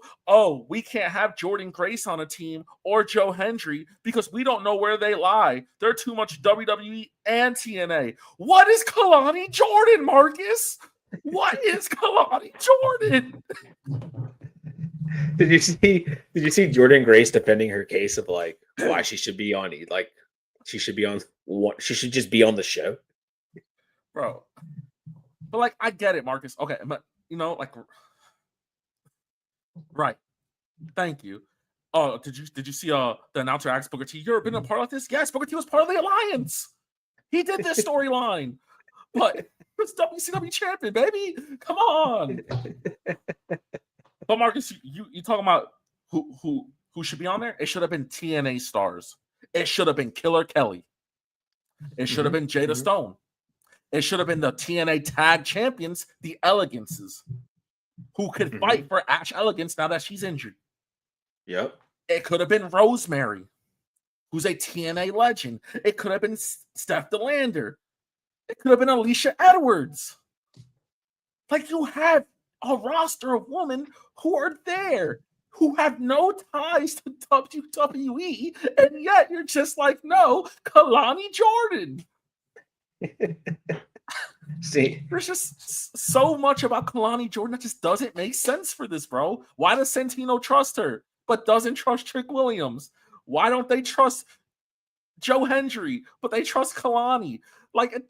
we can't have Jordan Grace on a team or Joe Hendry because we don't know where they lie. They're too much WWE and TNA. What is Kelani Jordan, Marcus? What is Kelani Jordan? Did you see Jordan Grace defending her case of like why she should be on she should just be on the show? Bro. But like I get it, Marcus. Okay, but right. Thank you. Oh, did you see the announcer asked Booker T, you ever been a part of this? Yes, Booker T was part of the Alliance. He did this storyline. But it's WCW champion, baby. Come on. But Marcus, you talking about who should be on there? It should have been TNA stars. It should have been Killer Kelly. It should have been Jada Stone. It should have been the TNA tag champions, the Elegances, who could fight for Ash Elegance now that she's injured. Yep. It could have been Rosemary, who's a TNA legend. It could have been Steph DeLander. It could have been Alicia Edwards. Like, you have a roster of women who are there, who have no ties to WWE, and yet you're just like, no, Kelani Jordan. See, there's just so much about Kelani Jordan that just doesn't make sense for this, bro. Why does Santino trust her, but doesn't trust Trick Williams? Why don't they trust Joe Hendry, but they trust Kelani? Like, it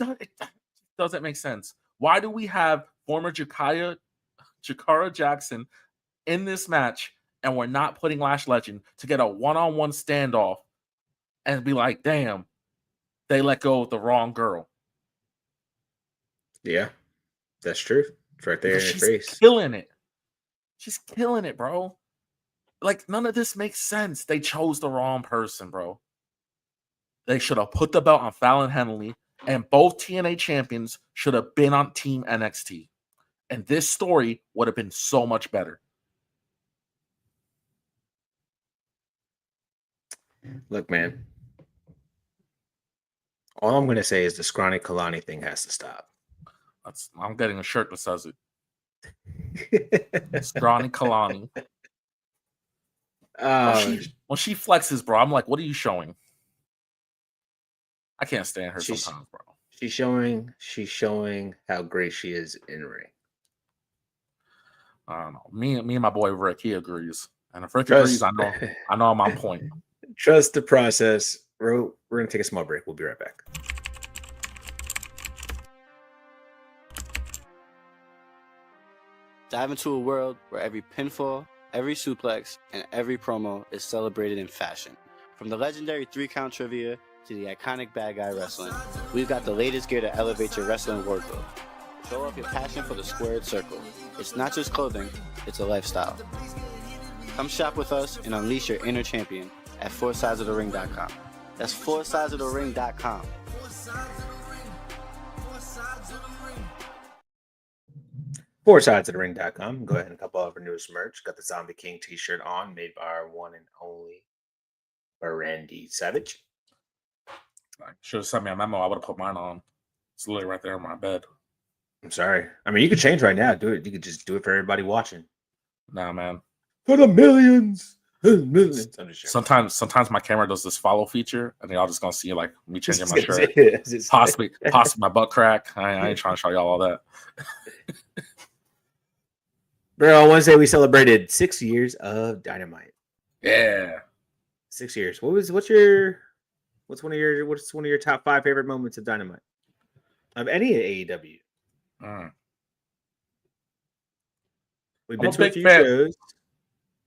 doesn't make sense. Why do we have former Jakara Jackson in this match and we're not putting Lash Legend to get a one-on-one standoff and be like, damn, they let go of the wrong girl. Yeah, that's true. It's right there in your face. Killing it. She's killing it, bro. Like, none of this makes sense. They chose the wrong person, bro. They should have put the belt on Fallon Henley, and both TNA champions should have been on Team NXT. And this story would have been so much better. Look, man. All I'm going to say is the scrawny Kelani thing has to stop. I'm getting a shirt that says it. Scrawny Kelani. When she flexes, bro, I'm like, what are you showing? I can't stand her sometimes, bro. She's showing how great she is in ring. I don't know. Me and my boy Rick, he agrees. And if Rick agrees, I know I'm on point. Trust the process. We're going to take a small break. We'll be right back. Dive into a world where every pinfall, every suplex, and every promo is celebrated in fashion. From the legendary 3-count trivia to the iconic bad guy wrestling, we've got the latest gear to elevate your wrestling wardrobe. Show off your passion for the squared circle. It's not just clothing, it's a lifestyle. Come shop with us and unleash your inner champion at foursidesofthering.com. That's foursidesofthering.com. foursidesofthering.com. Go ahead and couple of our newest merch. Got the Zombie King t-shirt on, made by our one and only Randy Savage. Should have sent me a memo. I would have put mine on. It's literally right there on my bed. I'm sorry. I mean, you could change right now. Do it. You could just do it for everybody watching. Nah, man. For the millions. Millions. I'm just joking. Sometimes my camera does this follow feature, and y'all just gonna see like me changing my shirt. Possibly my butt crack. I ain't trying to show y'all all that. Bro, on Wednesday we celebrated 6 years of Dynamite. Yeah. 6 years. What's one of your top 5 favorite moments of Dynamite? Of any AEW? We've been to a few shows.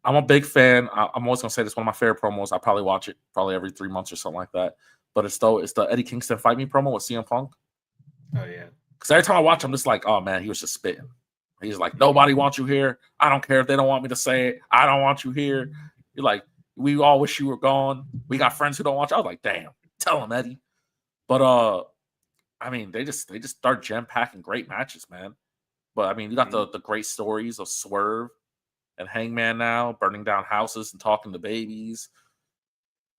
I'm a big fan. I'm always gonna say this, one of my favorite promos. I probably watch it probably every 3 months or something like that. But it's the Eddie Kingston Fight Me promo with CM Punk. Oh yeah. Because every time I watch him, I'm just like, oh man, he was just spitting. He's like, nobody wants you here. I don't care if they don't want me to say it. I don't want you here. You're like, we all wish you were gone. We got friends who don't want you. I was like, damn, tell him, Eddie. But I mean, they just start jam packing great matches, man. But I mean, you got the great stories of Swerve and Hangman now burning down houses and talking to babies.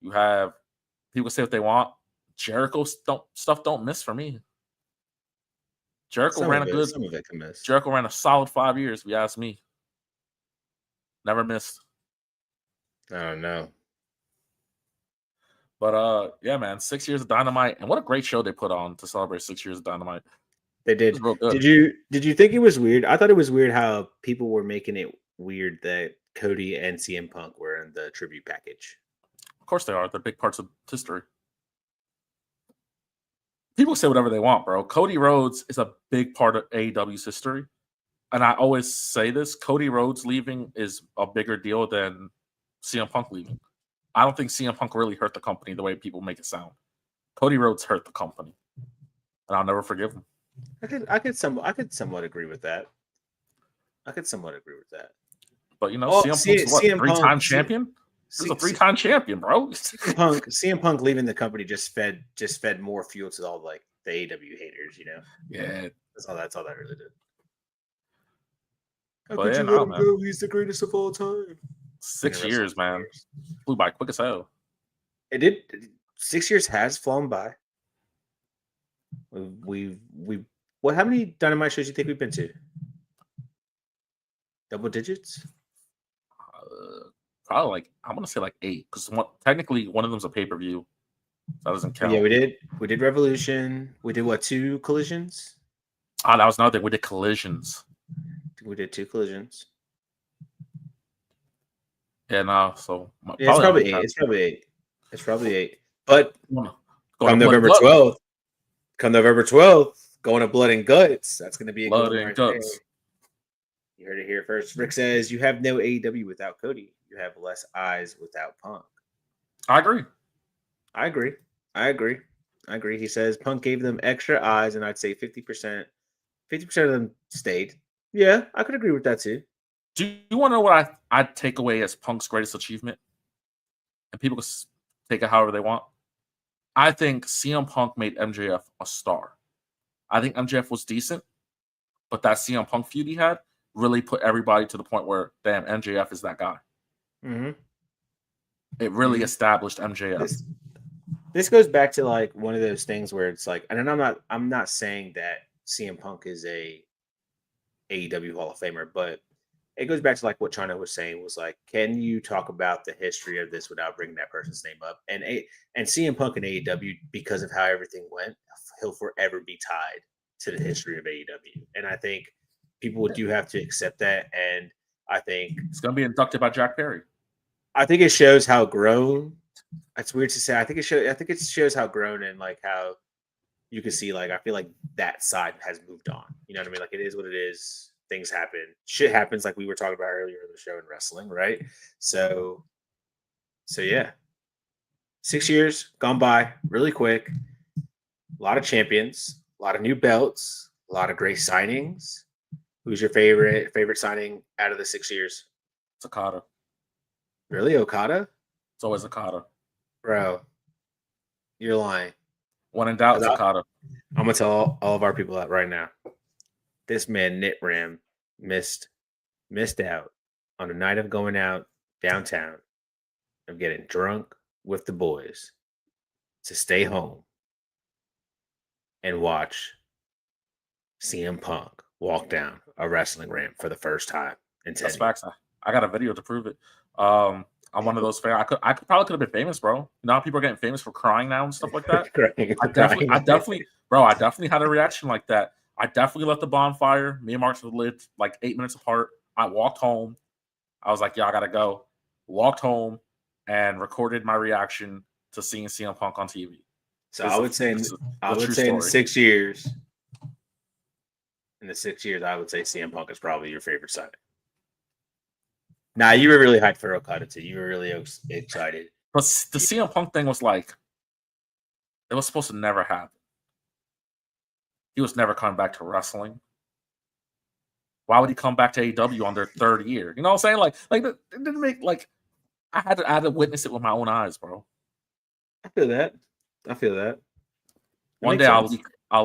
You have people say what they want. Jericho stuff don't miss for me. Jericho ran a solid 5 years, if you ask me. Never missed. Oh no. But yeah, man, 6 years of Dynamite, and what a great show they put on to celebrate 6 years of Dynamite. They did. Did you think it was weird? I thought it was weird how people were making it weird that Cody and CM Punk were in the tribute package. Of course they are. They're big parts of history. People say whatever they want, bro. Cody Rhodes is a big part of AEW's history. And I always say this, Cody Rhodes leaving is a bigger deal than CM Punk leaving. I don't think CM Punk really hurt the company the way people make it sound. Cody Rhodes hurt the company. And I'll never forgive him. I could somewhat agree with that. But CM Punk's what, 3-time champion? He's a 3-time champion, bro. CM Punk leaving the company just fed more fuel to all like the AEW haters, you know. Yeah, that's all that really did. How could you let him go? He's the greatest of all time. 6 years, man. Flew by quick as hell. It did. 6 years has flown by. How many Dynamite shows do you think we've been to? Double digits? Probably like, I want to say like 8, because technically one of them's a pay-per-view. That doesn't count. Yeah, we did Revolution. We did what, 2 collisions? Oh, that was another thing. We did collisions. We did 2 collisions. Yeah, no. So yeah, it's probably 8. But come November 12th, going to Blood and Guts. That's going to be a Blood good one and Guts. You heard it here first. Rick says you have no AEW without Cody. you have less eyes without Punk. I agree. I agree. He says Punk gave them extra eyes, and I'd say 50% of them stayed. Yeah, I could agree with that too. Do you want to know what I'd take away as Punk's greatest achievement? And people can take it however they want. I think CM Punk made MJF a star. I think MJF was decent, but that CM Punk feud he had really put everybody to the point where, damn, MJF is that guy. Mm-hmm. It really established MJF. This goes back to like one of those things where it's like, and I'm not saying that CM Punk is a AEW Hall of Famer, but it goes back to like what China was saying was like, can you talk about the history of this without bringing that person's name up? And CM Punk and AEW, because of how everything went, he'll forever be tied to the history of AEW. And I think people do have to accept that. And I think it's going to be inducted by Jack Perry. I think it shows how grown. It's weird to say. I think it shows how grown and like how you can see. Like I feel like that side has moved on. You know what I mean? Like it is what it is. Things happen. Shit happens. Like we were talking about earlier in the show in wrestling, right? So yeah. 6 years gone by really quick. A lot of champions, a lot of new belts, a lot of great signings. Who's your favorite signing out of the 6 years? It's Okada. Really, Okada? It's always Okada. Bro, you're lying. When in doubt, it's Okada. I'm gonna tell all of our people that right now. This man Nitram missed out on a night of going out downtown, of getting drunk with the boys, to stay home and watch CM Punk walk down a wrestling ramp for the first time in 10 That's facts. I got a video to prove it. I'm one of those fans. I probably could have been famous, bro. Now people are getting famous for crying now and stuff like that. I definitely had a reaction like that. I definitely left the bonfire. Me and Marcus lived like 8 minutes apart. I walked home. I was like, yeah, I gotta go. Walked home and recorded my reaction to seeing CM Punk on TV. So I would say in the 6 years. In the 6 years, I would say CM Punk is probably your favorite signing. Nah, you were really hyped for Okada too. You were really excited. But the CM Punk thing was like, it was supposed to never happen. He was never coming back to wrestling. Why would he come back to AEW on their third year? You know what I'm saying? Like it didn't make like I had to witness it with my own eyes, bro. I feel that. One day I'll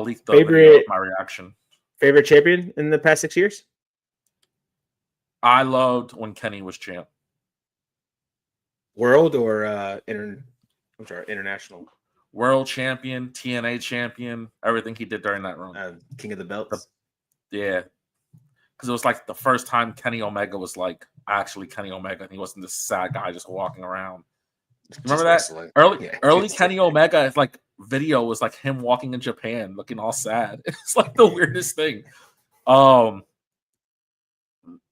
leak the favorite video of my reaction. Favorite champion in the past 6 years? I loved when Kenny was champ. World or international? World champion, TNA champion, everything he did during that run. King of the Belts. Yeah. Because it was like the first time Kenny Omega was like actually Kenny Omega, and he wasn't this sad guy just walking around. Remember that? Wrestling. Early Kenny Omega, it's like video was like him walking in Japan looking all sad. It's like the weirdest thing.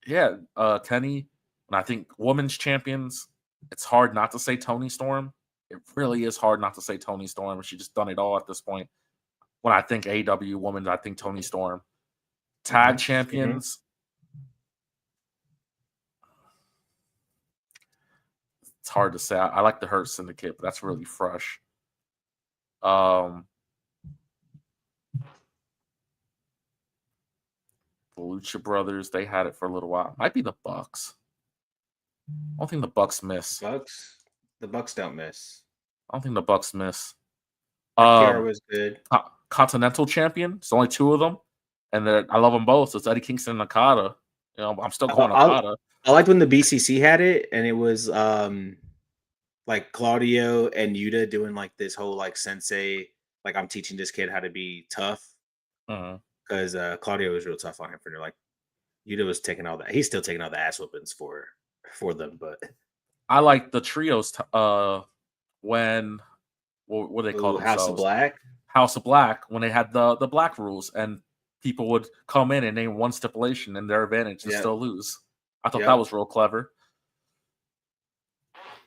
Kenny, and I think women's champions, it's hard not to say Toni Storm. It really is hard not to say Toni Storm. She just done it all at this point. When I think AEW women, I think Toni Storm. Tag champions. It's hard to say. I like the Hurt Syndicate, but that's really fresh. The Lucha Brothers, they had it for a little while. Might be the Bucks. I don't think the Bucks miss. The Bucks don't miss. I don't think the Bucks miss. Akira was good. Continental champion. It's only two of them, and I love them both. So it's Eddie Kingston and Okada. You know, I'm still going Okada. I liked when the BCC had it, and it was like Claudio and Yuta doing like this whole like sensei, like I'm teaching this kid how to be tough. Because Claudio was real tough on him for like Yuta was taking all that. He's still taking all the ass whoopings for them, but I like the trios. When what do they call themselves? House of Black. When they had the Black rules, and people would come in and name one stipulation in their advantage and still lose. I thought that was real clever.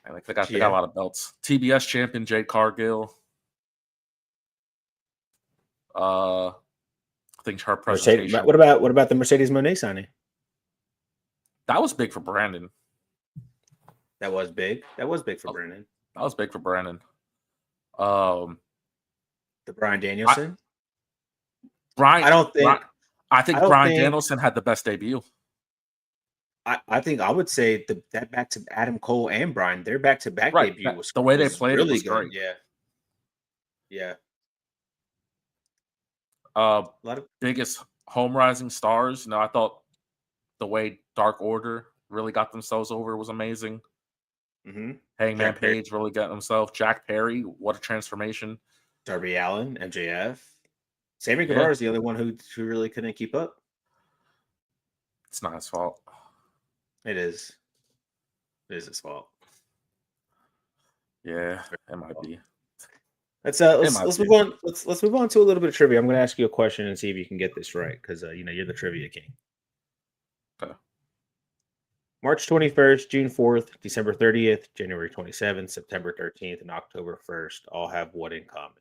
I think they got a lot of belts. TBS champion Jade Cargill. I think her presentation. What about the Mercedes Moné signing? That was big for Brandon. That was big. That was big for Brandon. That was big for Brandon. The Bryan Danielson. I think Bryan Danielson had the best debut. I think I would say that back to Adam Cole and Bryan, their back-to-back debut was the way they played really it was good. great. Yeah. A lot of biggest home rising stars. I thought the way Dark Order really got themselves over was amazing. Mm-hmm. Hangman Page really got himself. Jack Perry, what a transformation. Darby Allin, MJF. Sammy Guevara is the only one who really couldn't keep up. It's not his fault. It is. It is his fault. Yeah, it might be. Let's move on. Let's move on to a little bit of trivia. I'm going to ask you a question and see if you can get this right because you're the trivia king. Okay. March 21st, June 4th, December 30th, January 27th, September 13th, and October 1st all have what in common?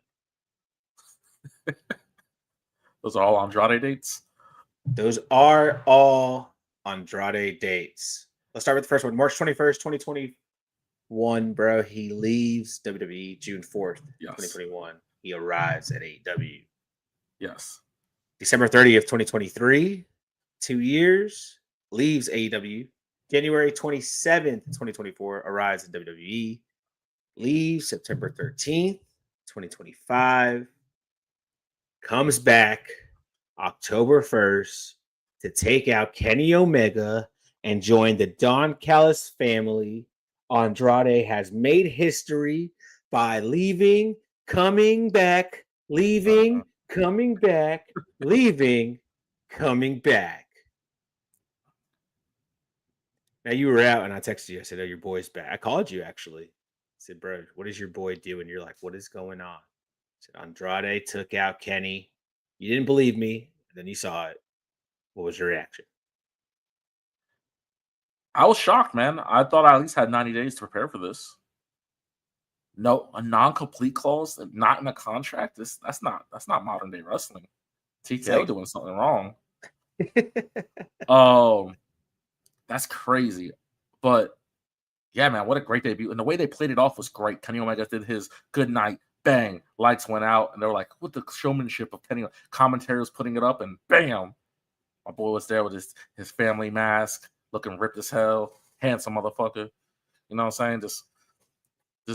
Those are all Andrade dates? Those are all Andrade dates. Let's start with the first one. March 21st, 2021, bro. He leaves WWE June 4th, 2021. He arrives at AEW. Yes. December 30th, 2023, 2 years, leaves AEW. January 27th, 2024, arrives at WWE. Leaves September 13th, 2025. Comes back October 1st to take out Kenny Omega and join the Don Callis family. Andrade has made history by leaving, coming back, leaving, coming back, leaving, coming back. Now you were out and I texted you. I said, "Oh, your boy's back." I called you actually. I said, "Bro, what is your boy doing?" And you're like, "What is going on?" I said, "Andrade took out Kenny." You didn't believe me. And then you saw it. What was your reaction? I was shocked, man. I thought I at least had 90 days to prepare for this. No, a non-complete clause, not in a contract. That's not modern day wrestling. TKO doing something wrong. That's crazy. But yeah, man, what a great debut. And the way they played it off was great. Kenny Omega did his good night, bang, lights went out, and they were like, what the showmanship of Kenny. Commentary was putting it up, and bam, my boy was there with his family mask, looking ripped as hell, handsome motherfucker. You know what I'm saying? Just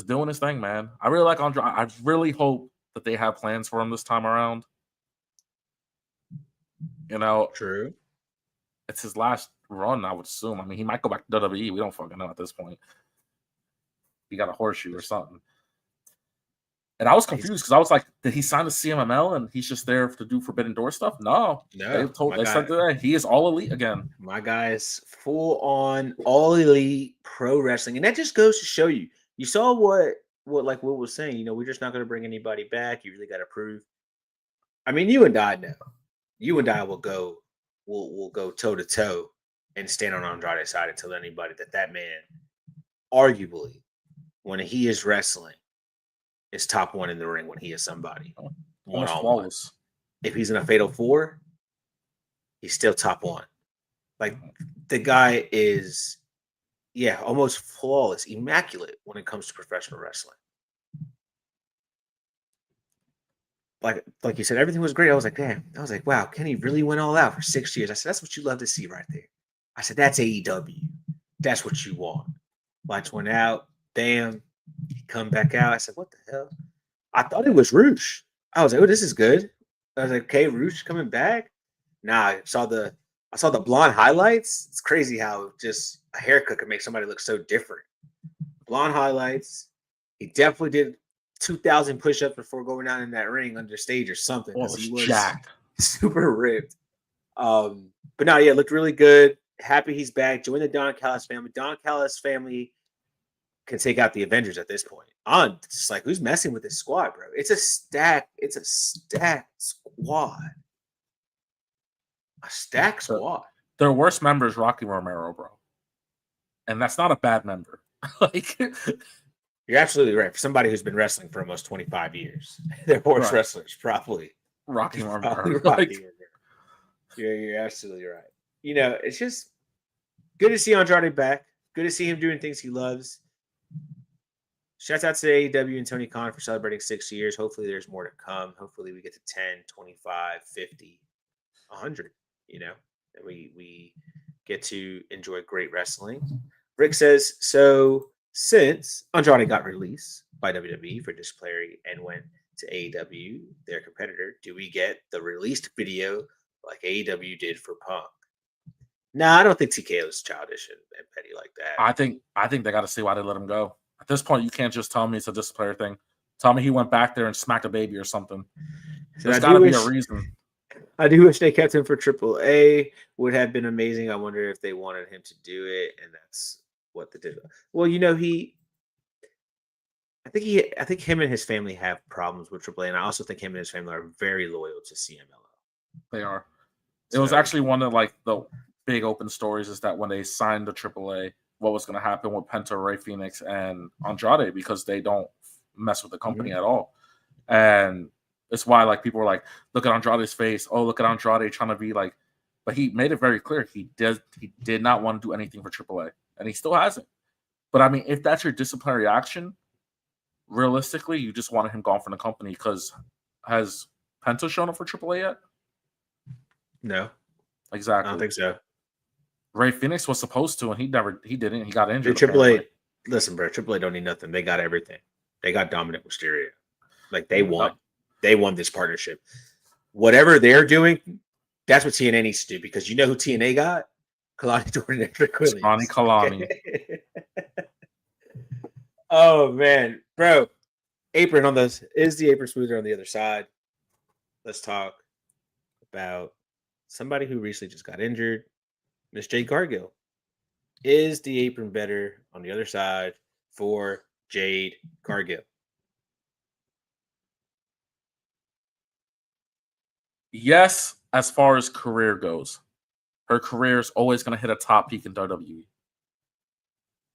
doing his thing, man. I really like Andrade. I really hope that they have plans for him this time around. True. It's his last run, I would assume. I mean, he might go back to WWE. We don't fucking know at this point. He got a horseshoe or something. And I was confused because I was like, did he sign the CMML and he's just there to do Forbidden Door stuff? No. They said that he is all elite again. My guy is full on all elite pro wrestling. And that just goes to show you. You saw what like Will was saying, we're just not going to bring anybody back. You really got to prove. I mean, you and I know. You and I will go toe to toe and stand on Andrade's side and tell anybody that man, arguably, when he is wrestling, is top one in the ring when he is somebody. One-on-one. If he's in a fatal four, he's still top one. Like, the guy is, almost flawless, immaculate when it comes to professional wrestling. Like you said, everything was great. I was like, damn. I was like, wow, Kenny really went all out for 6 years. I said, that's what you love to see right there. I said, that's AEW. That's what you want. Lights went out. Damn. He come back out. I said, what the hell? I thought it was Roosh. I was like, oh, this is good. I was like, okay, Roosh coming back. Nah, I saw the blonde highlights. It's crazy how just a haircut can make somebody look so different. Blonde highlights. He definitely did 2,000 push-ups before going down in that ring under stage or something. He was jacked. Super ripped. But no, looked really good. Happy he's back. Join the Don Callis family. Don Callis family can take out the Avengers at this point. I'm just like, who's messing with this squad, bro? It's a stacked squad. A stacked squad. Their worst member is Rocky Romero, bro. And that's not a bad member. You're absolutely right. For somebody who's been wrestling for almost 25 years, their worst wrestlers probably Rocky Romero. You're absolutely right. It's just good to see Andrade back. Good to see him doing things he loves. Shouts out to AEW and Tony Khan for celebrating 6 years. Hopefully there's more to come. Hopefully we get to 10, 25, 50, 100, and we get to enjoy great wrestling. Rick says, so since Andrade got released by WWE for disciplinary and went to AEW, their competitor, do we get the released video like AEW did for Punk? Nah, I don't think TKO is childish and petty like that. I think they got to see why they let him go. At this point, you can't just tell me it's a disciplinary thing. Tell me he went back there and smacked a baby or something. There's got to be a reason. I do wish they kept him for AAA. Would have been amazing. I wonder if they wanted him to do it, and that's what they did. Well, I think him and his family have problems with AAA, and I also think him and his family are very loyal to CMLL. They are. It was actually one of like the big open stories is that when they signed the AAA, what was going to happen with Penta, Rey Fenix, and Andrade, because they don't mess with the company at all. And it's why like people were like, look at Andrade's face. Oh, look at Andrade trying to be like, but he made it very clear he did not want to do anything for AAA, and he still hasn't. But I mean, if that's your disciplinary action, realistically, you just wanted him gone from the company. Because has Penta shown up for AAA yet? No, exactly. I don't think so. Rey Fenix was supposed to, and he didn't. He got injured. Dude, AAA, listen, bro. AAA don't need nothing. They got everything. They got Dominic Mysterio. Like they won. They won this partnership. Whatever they're doing, that's what TNA needs to do. Because you know who TNA got? Kelani Jordan and Rick Williams. Kelani. Oh man, bro. Apron on this. Is the apron smoother on the other side? Let's talk about somebody who recently just got injured. Miss Jade Cargill. Is the apron better on the other side for Jade Cargill? Yes, as far as career goes. Her career is always going to hit a top peak in WWE.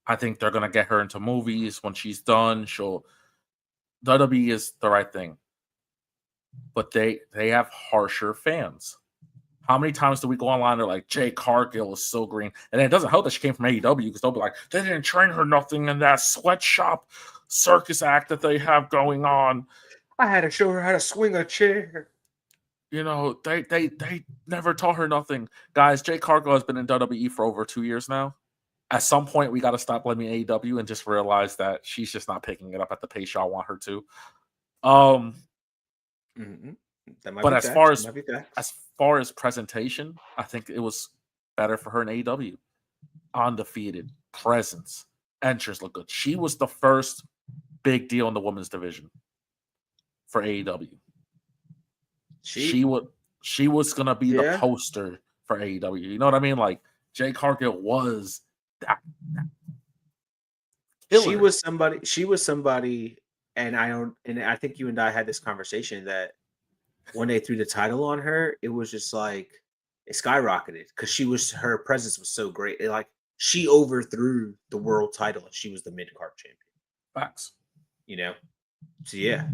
I think they're going to get her into movies. When she's done, WWE is the right thing. But they have harsher fans. How many times do we go online? They're like, Jade Cargill is so green. And it doesn't help that she came from AEW because they'll be like, they didn't train her nothing in that sweatshop circus act that they have going on. I had to show her how to swing a chair. They never taught her nothing. Guys, Jade Cargill has been in WWE for over 2 years now. At some point, we got to stop blaming AEW and just realize that she's just not picking it up at the pace y'all want her to. But as far as presentation, I think it was better for her in AEW. Undefeated, presence, entrance look good. She was the first big deal in the women's division for AEW. She was gonna be the poster for AEW. You know what I mean? Like Jade Cargill was that. She was somebody, and I think you and I had this conversation that when they threw the title on her, it was just like it skyrocketed because her presence was so great. She overthrew the world title and she was the mid-card champion. Facts. So yeah.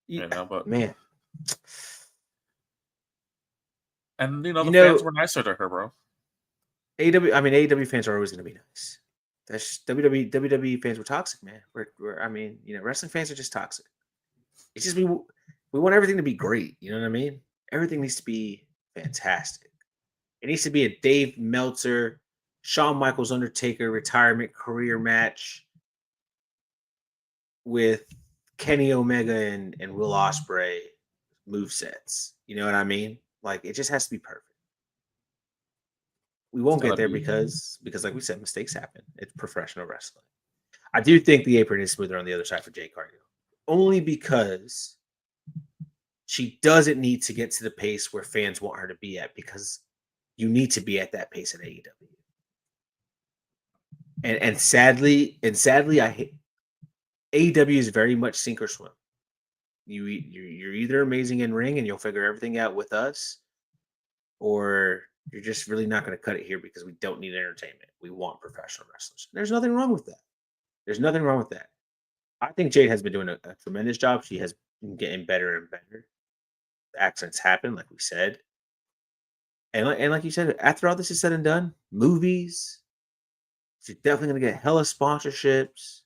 But man. And the fans were nicer to her, bro. AEW fans are always gonna be nice. That's WWE fans were toxic, man. Wrestling fans are just toxic. It's just we want everything to be great. You know what I mean? Everything needs to be fantastic. It needs to be a Dave Meltzer, Shawn Michaels Undertaker retirement career match with Kenny Omega and Will Ospreay movesets. You know what I mean? Like it just has to be perfect. We won't get there because like we said, mistakes happen. It's professional wrestling. I do think the apron is smoother on the other side for Jade Cargill. Only because she doesn't need to get to the pace where fans want her to be at, because you need to be at that pace in AEW. And sadly, I hate AEW is very much sink or swim. You're either amazing in ring and you'll figure everything out with us, or you're just really not going to cut it here because we don't need entertainment. We want professional wrestlers. There's nothing wrong with that. I think Jade has been doing a tremendous job. She has been getting better and better. The accidents happen, like we said. And like you said, after all this is said and done, movies, She's definitely gonna get hella sponsorships.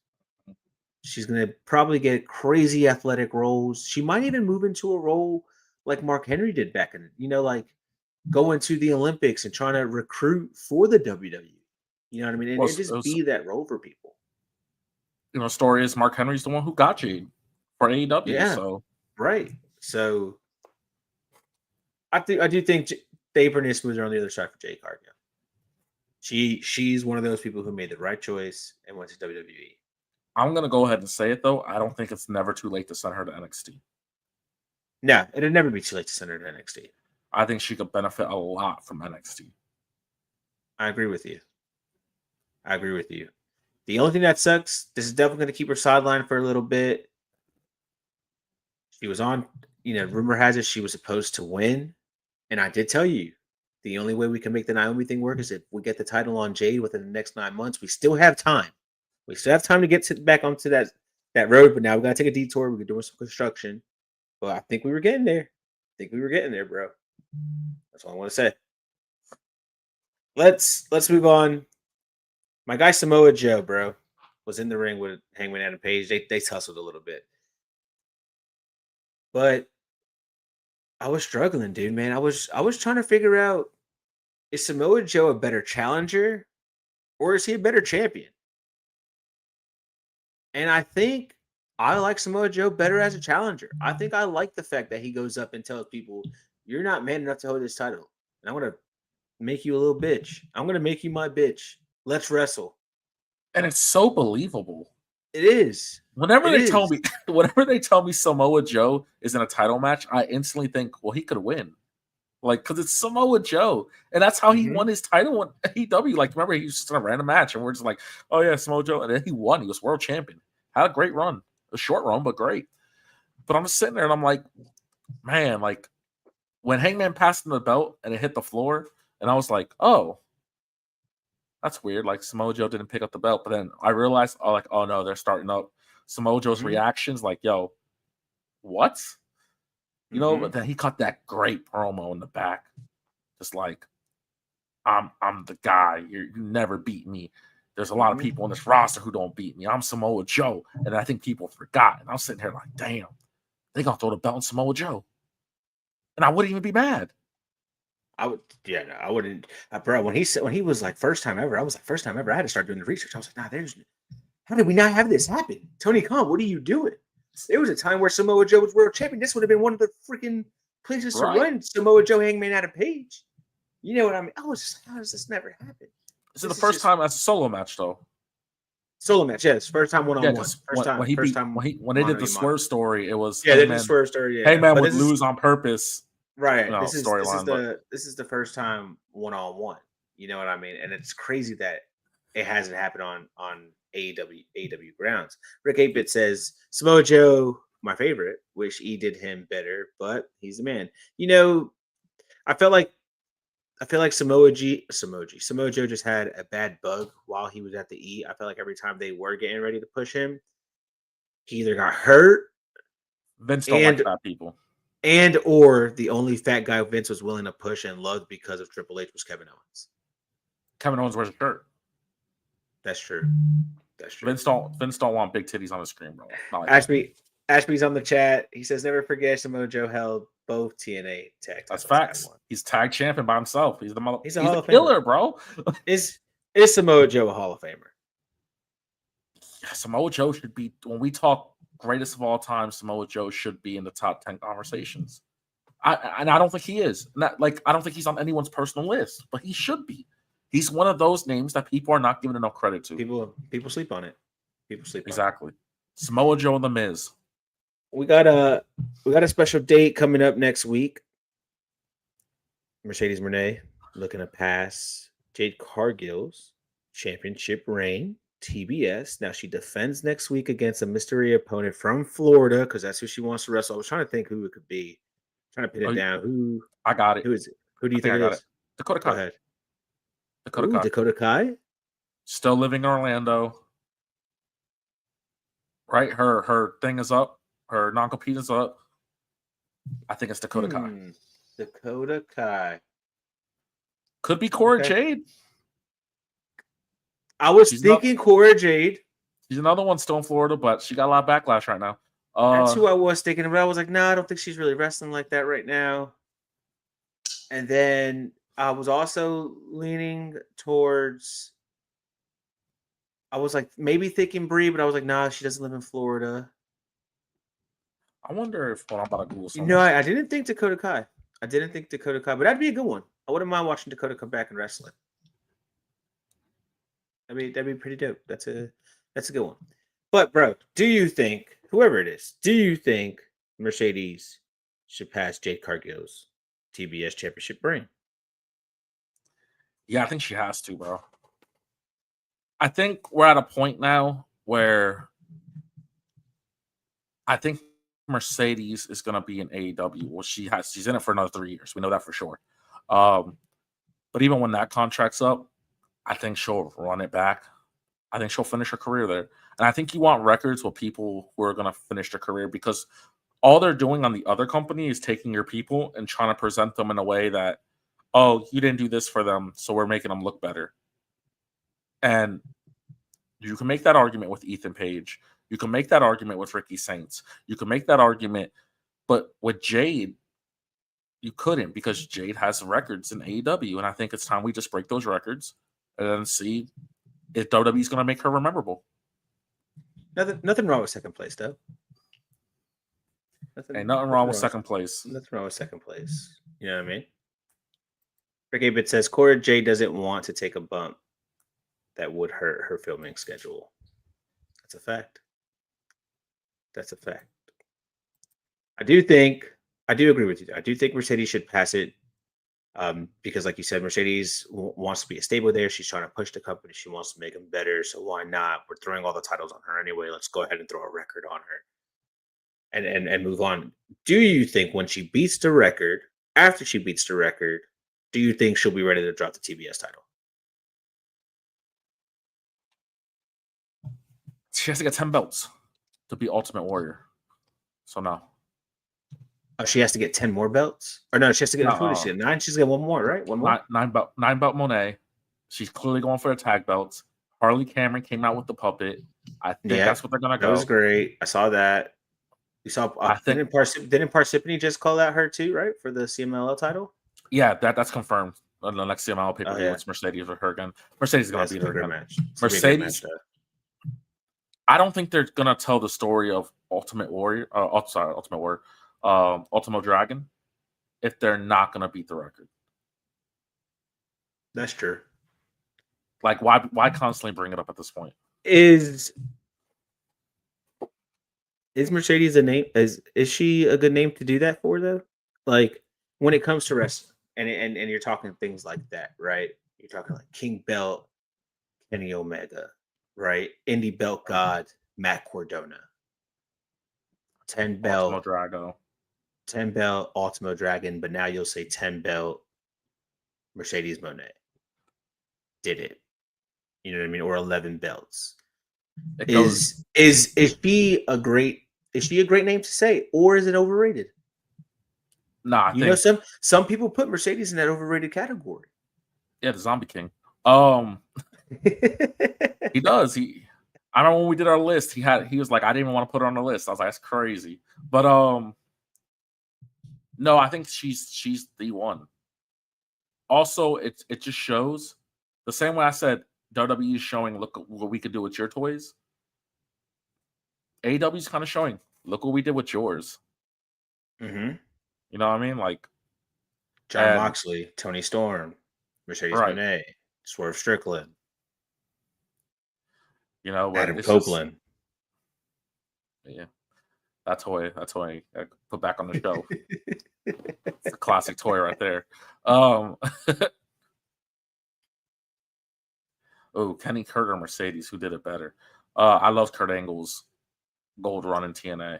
She's gonna probably get crazy athletic roles. She might even move into a role like Mark Henry did back in, like going to the Olympics and trying to recruit for the WWE. You know what I mean? And, Well, and just be that role for people. Story is Mark Henry's the one who got Jade for AEW. Yeah, So right. So I do think the apron is smoother on the other side for Jade Cargill. She's one of those people who made the right choice and went to WWE. I'm gonna go ahead and say it though. I don't think it's never too late to send her to NXT. No, it'd never be too late to send her to NXT. I think she could benefit a lot from NXT. I agree with you. The only thing that sucks, this is definitely going to keep her sidelined for a little bit. She was on, rumor has it she was supposed to win. And I did tell you, the only way we can make the Naomi thing work is if we get the title on Jade within the next 9 months. We still have time. We still have time to get back onto that road, but now we got to take a detour. We're doing some construction. But I think we were getting there. Bro. That's all I want to say. Let's move on. My guy Samoa Joe, bro, was in the ring with Hangman Adam Page. They tussled a little bit. But I was struggling, dude, man. I was trying to figure out, is Samoa Joe a better challenger or is he a better champion? And I think I like Samoa Joe better as a challenger. I think I like the fact that he goes up and tells people, you're not man enough to hold this title. And I'm going to make you a little bitch. I'm going to make you my bitch. Let's wrestle. And it's so believable. It is. Whenever they tell me Samoa Joe is in a title match, I instantly think, well, he could win. Like, because it's Samoa Joe. And that's how he won his title in AEW. Like, remember, he was just in a random match, and we're just like, oh, yeah, Samoa Joe. And then he won. He was world champion. Had a great run. A short run, but great. But I'm just sitting there, and I'm like, man, like, when Hangman passed him the belt and it hit the floor, and I was like, oh, that's weird. Like, Samoa Joe didn't pick up the belt. But then I realized, oh no, they're starting up. Samoa Joe's reactions, like, yo, what? You know, but then he cut that great promo in the back. Just like, I'm the guy. You never beat me. There's a lot of people on this roster who don't beat me. I'm Samoa Joe. And I think people forgot. And I'm sitting here like, damn, they gonna throw the belt on Samoa Joe. And I wouldn't even be mad. I wouldn't. Bro, when he was like first time ever, I was like first time ever. I had to start doing the research. I was like, how did we not have this happen? Tony Khan, what are you doing? There was a time where Samoa Joe was world champion. This would have been one of the freaking places to run Samoa Joe Hangman Adam Page. You know what I mean? I was just like, how does this never happen? This is the first time as a solo match, though. Solo match, yes. First time one-on-one. When they did the Swerve story, it was they did the Swerve story. Yeah. Hangman would lose on purpose. Right. This is the first time one-on-one. You know what I mean? And it's crazy that it hasn't happened on AEW grounds. Rick 8-Bit says Samoa Joe, my favorite. Wish he did him better, but he's the man. You know, I feel like Samoa Joe just had a bad bug while he was at the E. I felt like every time they were getting ready to push him, he either got hurt. Vince don't like fat people. And or the only fat guy Vince was willing to push and loved because of Triple H was Kevin Owens. Kevin Owens wears a shirt. That's true. Vince don't want big titties on the screen, bro. Like Ashby's on the chat. He says, never forget Samoa Joe held both TNA tag. That's facts. He's tag champion by himself. He's a Hall of killer, bro. Is Samoa Joe a Hall of Famer? Samoa Joe should be, when we talk greatest of all time, Samoa Joe should be in the top 10 conversations. I don't think he is. I don't think he's on anyone's personal list, but he should be. He's one of those names that people are not giving enough credit to. People sleep on it. Exactly. Samoa Joe and The Miz. We got a special date coming up next week. Mercedes Moné looking to pass Jade Cargill's championship reign, TBS. Now she defends next week against a mystery opponent from Florida because that's who she wants to wrestle. I was trying to think who it could be. Trying to pin it down. Who? I got it. Who is it? Who do you think it is? Dakota Kai. Go ahead. Dakota Kai. Still living in Orlando. Right? Her thing is up. Her non-compete is up. I think it's Dakota Kai. Dakota Kai. Could be Cora Jade. I was thinking Cora Jade. She's another one still in Florida, but she got a lot of backlash right now. That's who I was thinking about. I was like, nah, I don't think she's really wrestling like that right now. And then I was also leaning towards. I was like maybe thinking Brie, but I was like, nah, she doesn't live in Florida. I wonder if I'm about to Google something. No, I didn't think Dakota Kai. I didn't think Dakota Kai, but that'd be a good one. I wouldn't mind watching Dakota come back and wrestling. That'd be pretty dope. That's a good one. But bro, do you think whoever it is, do you think Mercedes should pass Jade Cargill's TBS championship ring? Yeah, I think she has to, bro. I think we're at a point now where I think Mercedes is going to be in AEW. Well, she's in it for another 3 years. We know that for sure. But even when that contract's up, I think she'll run it back. I think she'll finish her career there. And I think you want records with people who are going to finish their career, because all they're doing on the other company is taking your people and trying to present them in a way that, oh, you didn't do this for them, so we're making them look better. And you can make that argument with Ethan Page. You can make that argument with Ricky Saints. You can make that argument, but with Jade, you couldn't, because Jade has records in AEW, and I think it's time we just break those records and then see if WWE's going to make her memorable. Nothing wrong with second place, though. Nothing wrong with second place. Nothing wrong with second place. You know what I mean? Rick Abit says Cora Jade doesn't want to take a bump that would hurt her filming schedule. That's a fact. That's a fact. I do agree with you. I do think Mercedes should pass it, because, like you said, Mercedes wants to be a stable there. She's trying to push the company. She wants to make them better. So why not? We're throwing all the titles on her anyway. Let's go ahead and throw a record on her, and move on. Do you think when she beats the record, after she beats the record, do you think she'll be ready to drop the TBS title? She has to get 10 belts to be Ultimate Warrior. So no. Oh, she has to get 10 more belts? Or no, she has to get 9. She's got one more, right? One more? Nine belt Moné. She's clearly going for the tag belts. Harley Cameron came out with the puppet. I think that's what they're going to go. That was great. I saw that. You saw, didn't Parsippany just call out her too, right? For the CMLL title? Yeah, that's confirmed. On the next CMLL pay-per-view, it's Mercedes or her again. Mercedes is going to beat her again. Match. Mercedes, I don't think they're going to tell the story of Ultimate Warrior. Ultimate Warrior. Ultimo Dragon, if they're not going to beat the record. That's true. Like, why constantly bring it up at this point? Is Mercedes a name? Is she a good name to do that for, though? Like, when it comes to wrestling, and you're talking things like that, right? You're talking like King Belt, Kenny Omega, right? Indie Belt God, Matt Cardona. 10 belt Ultimo Drago. 10 belt Ultimo Dragon, but now you'll say 10 belt Mercedes Moné did it. You know what I mean? Or 11 belts. Is she a great name to say, or is it overrated? Nah, know, some people put Mercedes in that overrated category. Yeah, the Zombie King. He does. I remember when we did our list, he was like, I didn't even want to put her on the list. I was like, that's crazy. But no, I think she's the one. Also, it just shows the same way I said WWE is showing, look what we could do with your toys. AEW is kind of showing, look what we did with yours. Mm-hmm. You know what I mean? Like John Moxley, Tony Storm, Mercedes Moné, Swerve Strickland. You know, Adam Copeland. Yeah, that toy I put back on the shelf. It's a classic toy right there. Oh, Kenny Kurt or Mercedes, who did it better? I love Kurt Angle's gold run in TNA.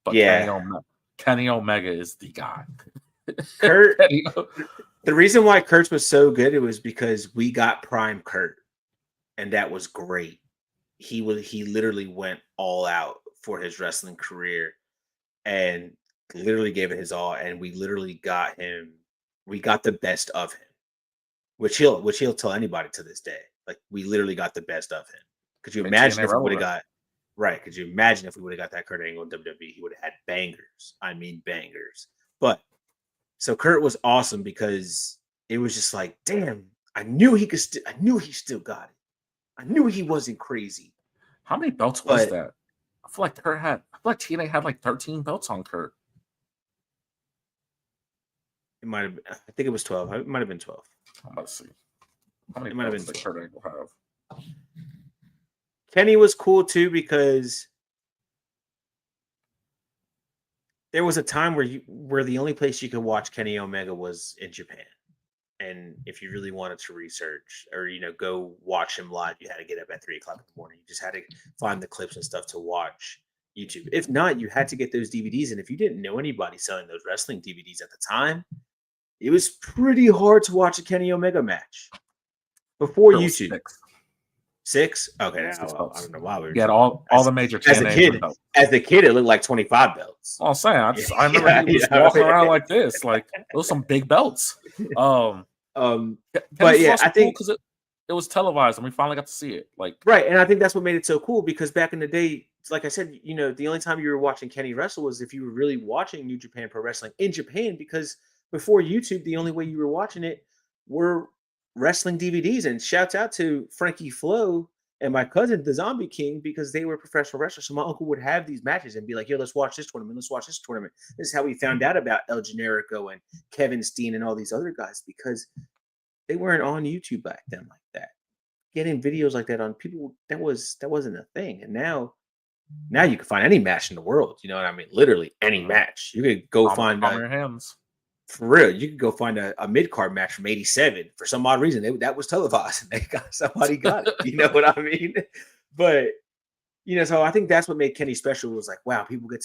But yeah, Kenny Omega is the guy. Kurt. The reason why Kurt was so good, it was because we got prime Kurt, and that was great. He literally went all out for his wrestling career, and literally gave it his all. And we literally got him. We got the best of him which he'll tell anybody to this day. Like, we literally got the best of him. Could you And imagine TNA if we would have relevant. got right? Could you imagine if we would have got that Kurt Angle in WWE? He would have had bangers. I mean, bangers. But so Kurt was awesome because it was just like, damn, I knew he could. I knew he still got it. I knew he wasn't crazy. How many belts was But that? I feel like TNA had like 13 belts on Kurt. it might have. I think it was 12. It might have been 12. I'm about to see. How many It might have belts been did Kurt Angle have? Kenny was cool too because there was a time where the only place you could watch Kenny Omega was in Japan. And if you really wanted to research or go watch him live, you had to get up at 3:00 in the morning. You just had to find the clips and stuff to watch YouTube. If not, you had to get those DVDs. And if you didn't know anybody selling those wrestling DVDs at the time, it was pretty hard to watch a Kenny Omega match before YouTube. 6? Okay, I don't know why we were. Yeah, all the major TNA belts. As a kid, it looked like 25 belts. Well, I'm saying, I remember he was walking around like this, like those some big belts. But yeah, I think because it was televised and we finally got to see it. Like, right, and I think that's what made it so cool because back in the day, like I said, the only time you were watching Kenny wrestle was if you were really watching New Japan Pro Wrestling in Japan, because before YouTube, the only way you were watching it were wrestling DVDs. And shouts out to Frankie Flo and my cousin, the Zombie King, because they were professional wrestlers. So my uncle would have these matches and be like, yo, let's watch this tournament. Let's watch this tournament. This is how we found out about El Generico and Kevin Steen and all these other guys, because they weren't on YouTube back then like that. Getting videos like that on people, that wasn't a thing. And now you can find any match in the world. You know what I mean? Literally any match. You could go find your hands. For real, you could go find a mid-card match from '87 for some odd reason. That was televised, and somebody got it. You know what I mean? But so I think that's what made Kenny special. Was like, wow, we get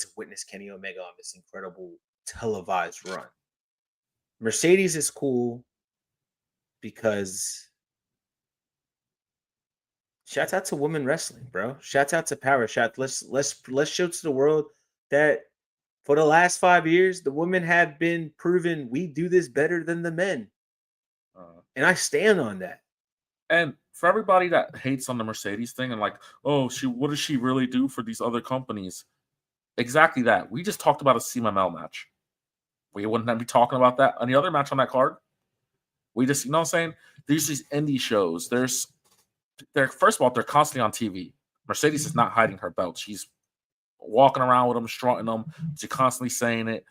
to witness Kenny Omega on this incredible televised run. Mercedes is cool because shouts out to women wrestling, bro. Shouts out to Power Shot. Let's show to the world that for the last 5 years, the women have been proven we do this better than the men. And I stand on that. And for everybody that hates on the Mercedes thing and like, oh, what does she really do for these other companies? Exactly that. We just talked about a CMLL match. We wouldn't be talking about that. Any other match on that card? We just, you know what I'm saying? There's these indie shows. First of all, they're constantly on TV. Mercedes is not hiding her belt. She's walking around with them, strutting them. She's constantly saying it.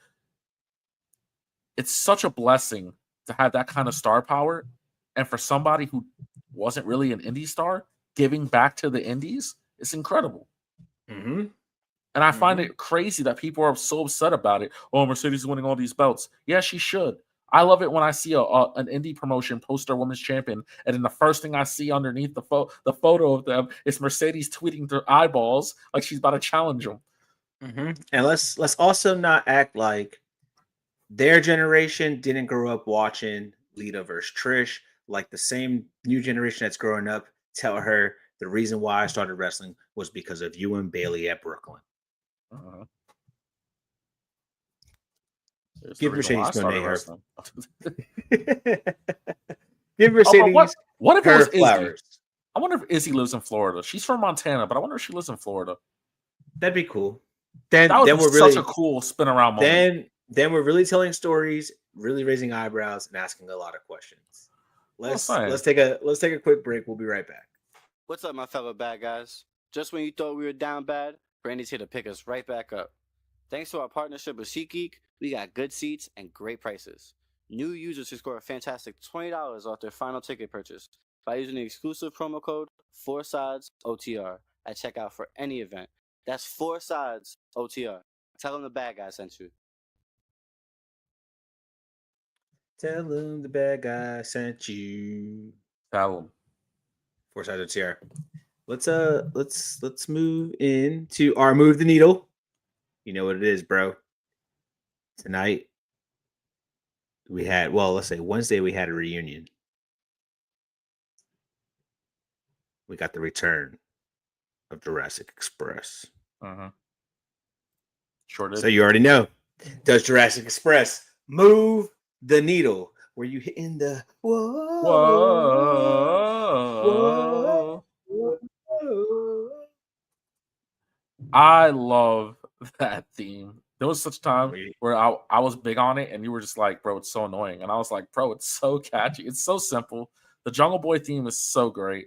It's such a blessing to have that kind of star power. And for somebody who wasn't really an indie star, giving back to the indies, it's incredible. Mm-hmm. And I find it crazy that people are so upset about it. Oh, Mercedes is winning all these belts. Yeah, she should. I love it when I see an indie promotion post their women's champion, and then the first thing I see underneath the photo of them is Mercedes tweeting their eyeballs like she's about to challenge them. Mm-hmm. And let's also not act like their generation didn't grow up watching Lita versus Trish. Like the same new generation that's growing up, tell her the reason why I started wrestling was because of you and Bailey at Brooklyn. Uh-huh. Give Mercedes Moné her. Give Mercedes what if her it was flowers. Izzy? I wonder if Izzy lives in Florida. She's from Montana, but I wonder if she lives in Florida. That'd be cool. That was such a cool spin around moment. Then we're really telling stories, really raising eyebrows, and asking a lot of questions. Let's take a quick break. We'll be right back. What's up, my fellow bad guys? Just when you thought we were down bad, Brandy's here to pick us right back up. Thanks to our partnership with SeatGeek, we got good seats and great prices. New users can score a fantastic $20 off their final ticket purchase by using the exclusive promo code 4SIDESOTR at checkout for any event. That's 4SIDESOTR. Tell them the bad guy sent you. Tell them the bad guy sent you. Tell them. 4SIDESOTR. Let's move into our Move the Needle. You know what it is, bro. Tonight we had, let's say Wednesday we had a reunion. We got the return of Jurassic Express. Uh-huh. Sure did. So you already know. Does Jurassic Express move the needle? where you hitting the whoa, Whoa. whoa. I love that theme. There was such a time Wait. where I was big on it, and you were just like, bro, it's so annoying. And I was like, bro, it's so catchy. It's so simple. The Jungle Boy theme is so great.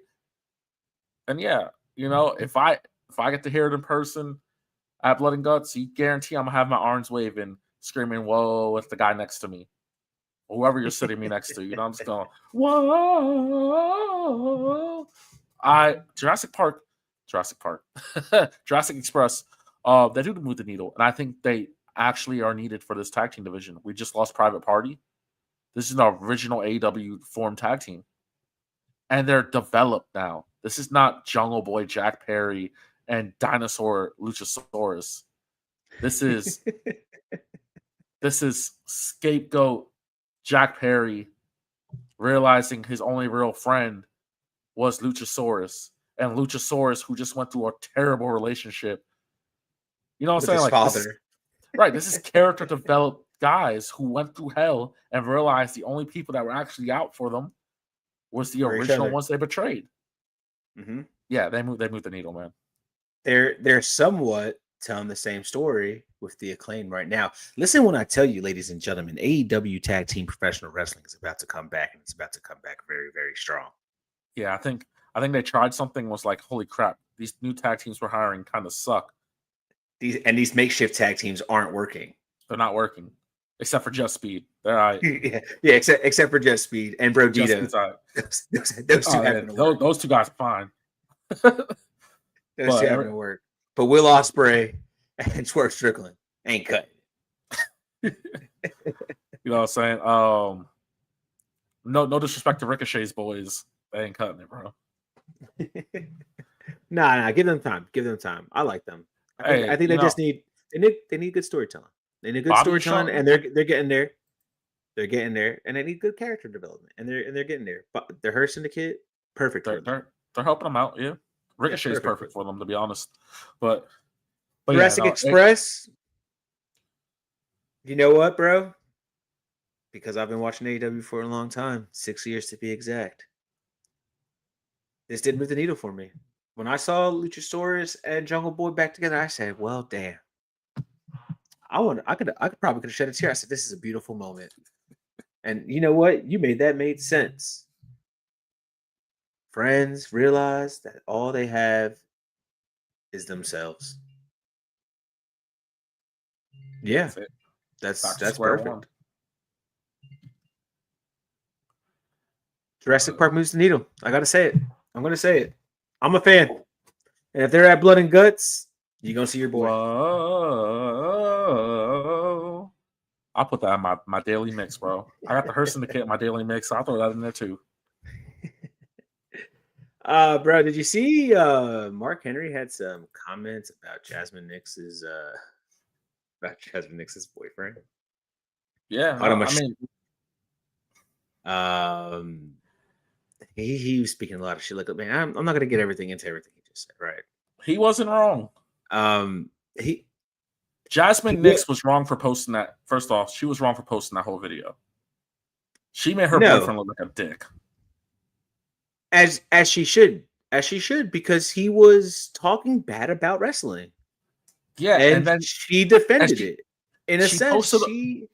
And yeah, you know, if I get to hear it in person at Blood and Guts, you guarantee I'm gonna have my arms waving, screaming, whoa, at the guy next to me. Or whoever you're sitting me next to. You know, I'm just going, whoa. Jurassic Park, Jurassic Express, they do move the needle, and I think they actually are needed for this tag team division. We just lost Private Party. This is the original AEW formed tag team, and they're developed now. This is not Jungle Boy Jack Perry and Dinosaur Luchasaurus. This is scapegoat Jack Perry realizing his only real friend was Luchasaurus. And Luchasaurus, who just went through a terrible relationship. You know what I'm saying? Like father. This is character developed guys who went through hell and realized the only people that were actually out for them was the original ones they betrayed. Mm-hmm. Yeah, they moved the needle, man. They're somewhat telling the same story with the Acclaim right now. Listen when I tell you, ladies and gentlemen, AEW Tag Team Professional Wrestling is about to come back, and it's about to come back very, very strong. Yeah, I think they tried something, was like, holy crap, these new tag teams we're hiring kind of suck. These makeshift tag teams aren't working. They're not working, except for Just Speed. They're all right. yeah, except for Just Speed and Brodito. Those two guys are fine. Those two having to work. But Will Ospreay and Swerve Strickland ain't cutting. You know what I'm saying? No disrespect to Ricochet's boys. They ain't cutting it, bro. Nah, give them time. I like them. I think they just need good storytelling. They need good storytelling, and they're getting there. They're getting there, and they need good character development, and they're getting there. But the Hurt Syndicate, perfect. They're helping them out. Yeah, Ricochet's perfect for them, to be honest. But Jurassic Express. You know what, bro? Because I've been watching AEW for a long time, 6 years to be exact. This didn't move the needle for me. When I saw Luchasaurus and Jungle Boy back together, I said, "Well, damn." I could probably shed a tear. I said, "This is a beautiful moment." And you know what? You made sense. Friends realize that all they have is themselves. Yeah, that's perfect. One. Jurassic Park moves the needle. I gotta say it. I'm gonna say it. I'm a fan. And if they're at Blood and Guts, you're gonna see your boy. Whoa. I'll put that in my daily mix, bro. I got the Hurt Syndicate in my daily mix. I'll throw that in there too. Bro, did you see Mark Henry had some comments about Jasmine Nix's boyfriend? Yeah, he was speaking a lot of shit. Like, man, I'm not gonna get everything into everything he just said. Right? He wasn't wrong. Jasmine Nix was wrong for posting that. First off, she was wrong for posting that whole video. She made her boyfriend look like a dick. As she should, because he was talking bad about wrestling. Yeah, and then she defended it. In a sense,